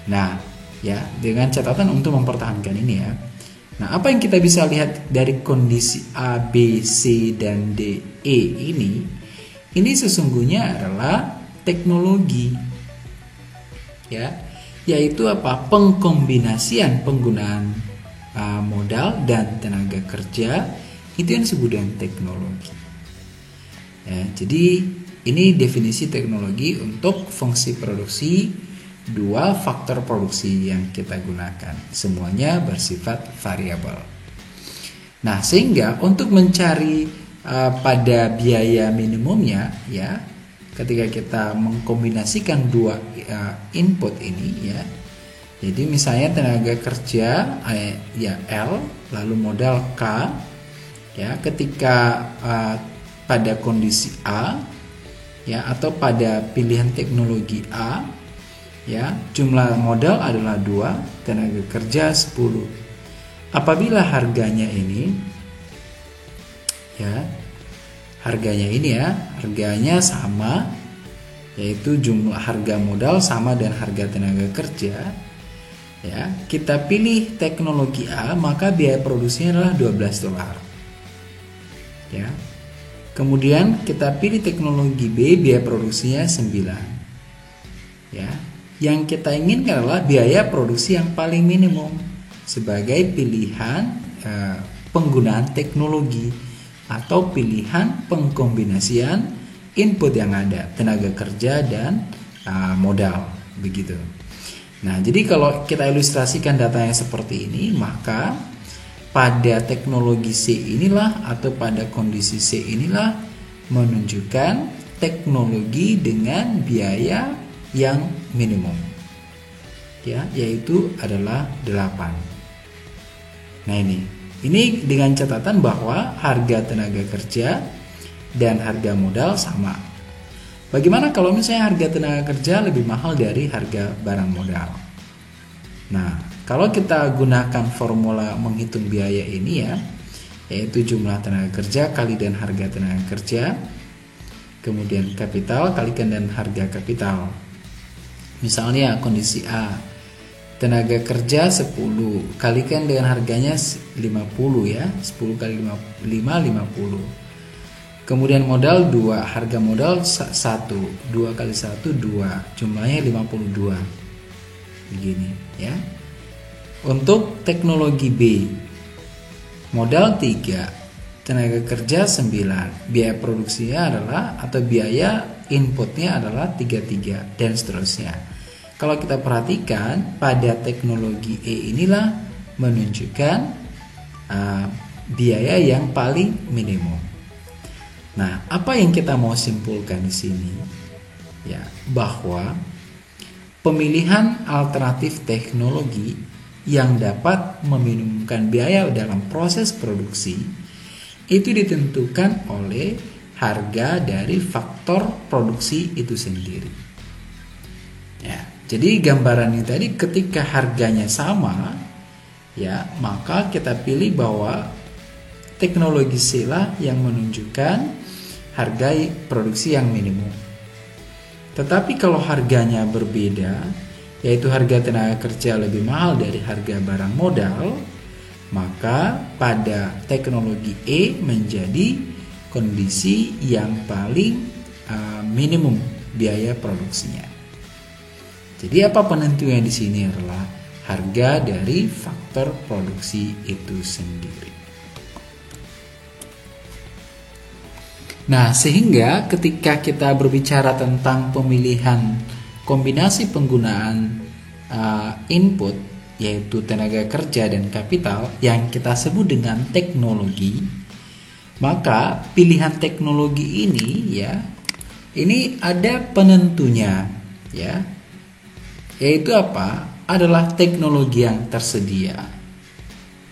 Nah, ya, dengan catatan untuk mempertahankan ini ya. Nah, apa yang kita bisa lihat dari kondisi A, B, C, dan D, E ini sesungguhnya adalah teknologi. Ya, yaitu apa? Pengkombinasian penggunaan modal dan tenaga kerja, itu yang disebut dengan teknologi. Ya, jadi ini definisi teknologi untuk fungsi produksi, dua faktor produksi yang kita gunakan, semuanya bersifat variabel. Nah, sehingga untuk mencari pada biaya minimumnya, ya, ketika kita mengkombinasikan dua input ini, ya, jadi misalnya tenaga kerja ya L, lalu modal K, ya, ketika pada kondisi A, ya, atau pada pilihan teknologi A, ya, jumlah modal adalah 2, tenaga kerja 10. Apabila harganya ini, ya, harganya sama, yaitu jumlah harga modal sama dan harga tenaga kerja, ya, kita pilih teknologi A, maka biaya produksinya adalah $12. Ya. Kemudian kita pilih teknologi B, biaya produksinya 9. Ya. Yang kita inginkan adalah biaya produksi yang paling minimum sebagai pilihan penggunaan teknologi atau pilihan pengkombinasian input yang ada, tenaga kerja dan modal, begitu. Nah, jadi kalau kita ilustrasikan datanya seperti ini, maka pada teknologi C inilah atau pada kondisi C inilah menunjukkan teknologi dengan biaya yang minimum, ya, yaitu adalah 8. Nah, ini dengan catatan bahwa harga tenaga kerja dan harga modal sama. Bagaimana kalau misalnya harga tenaga kerja lebih mahal dari harga barang modal? Nah, kalau kita gunakan formula menghitung biaya ini, ya, yaitu jumlah tenaga kerja kali dan harga tenaga kerja, kemudian kapital kalikan dan harga kapital. Misalnya kondisi A, tenaga kerja 10 kalikan dengan harganya 50, ya, 10 kali 5 50. Kemudian modal 2, harga modal 1, 2 kali 1 2, jumlahnya 52. Begini, ya. Untuk teknologi B, modal 3, tenaga kerja 9, biaya produksinya adalah atau biaya inputnya adalah 33 dan seterusnya. Kalau kita perhatikan pada teknologi E inilah menunjukkan biaya yang paling minimum. Nah, apa yang kita mau simpulkan di sini? Ya, bahwa pemilihan alternatif teknologi yang dapat meminimumkan biaya dalam proses produksi itu ditentukan oleh harga dari faktor produksi itu sendiri. Ya, jadi gambaran ini tadi ketika harganya sama, ya, maka kita pilih bahwa teknologi C lah yang menunjukkan harga produksi yang minimum. Tetapi kalau harganya berbeda, yaitu harga tenaga kerja lebih mahal dari harga barang modal, maka pada teknologi E menjadi kondisi yang paling minimum biaya produksinya. Jadi apa penentunya di sini adalah harga dari faktor produksi itu sendiri. Nah, sehingga ketika kita berbicara tentang pemilihan kombinasi penggunaan input, yaitu tenaga kerja dan kapital yang kita sebut dengan teknologi, maka pilihan teknologi ini, ya, ini ada penentunya, ya, yaitu apa? Adalah teknologi yang tersedia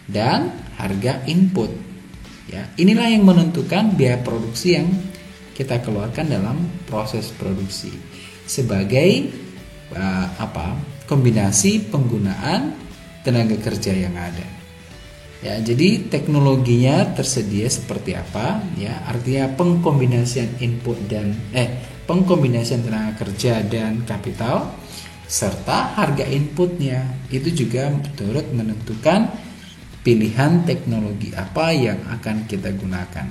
dan harga input. Ya, inilah yang menentukan biaya produksi yang kita keluarkan dalam proses produksi sebagai kombinasi penggunaan tenaga kerja yang ada. Ya, jadi teknologinya tersedia seperti apa? Ya, artinya pengkombinasian pengkombinasian tenaga kerja dan kapital serta harga inputnya itu juga turut menentukan pilihan teknologi apa yang akan kita gunakan.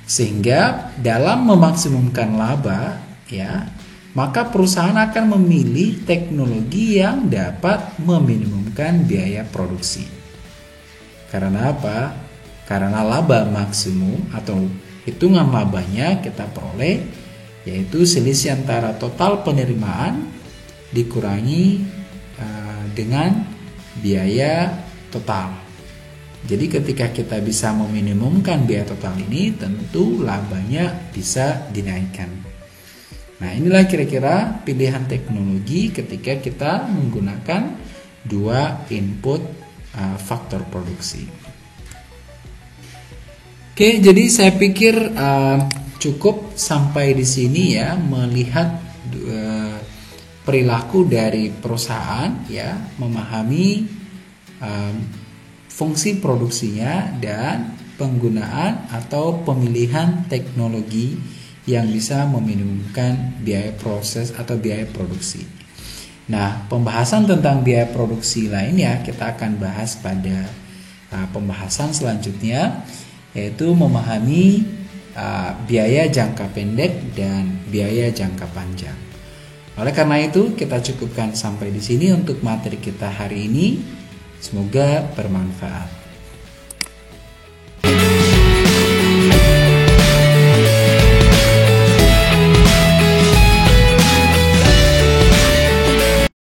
Sehingga dalam memaksimumkan laba, ya, maka perusahaan akan memilih teknologi yang dapat meminimumkan biaya produksi. Karena apa? Karena laba maksimum atau hitungan labanya kita peroleh yaitu selisih antara total penerimaan dikurangi dengan biaya total. Jadi ketika kita bisa meminimumkan biaya total ini, tentu labanya bisa dinaikkan. Nah, inilah kira-kira pilihan teknologi ketika kita menggunakan dua input faktor produksi. Oke, jadi saya pikir cukup sampai di sini ya, melihat perilaku dari perusahaan, ya, memahami fungsi produksinya dan penggunaan atau pemilihan teknologi yang bisa meminimumkan biaya proses atau biaya produksi. Nah, pembahasan tentang biaya produksi lainnya kita akan bahas pada pembahasan selanjutnya, yaitu memahami biaya jangka pendek dan biaya jangka panjang. Oleh karena itu, kita cukupkan sampai di sini untuk materi kita hari ini. Semoga bermanfaat.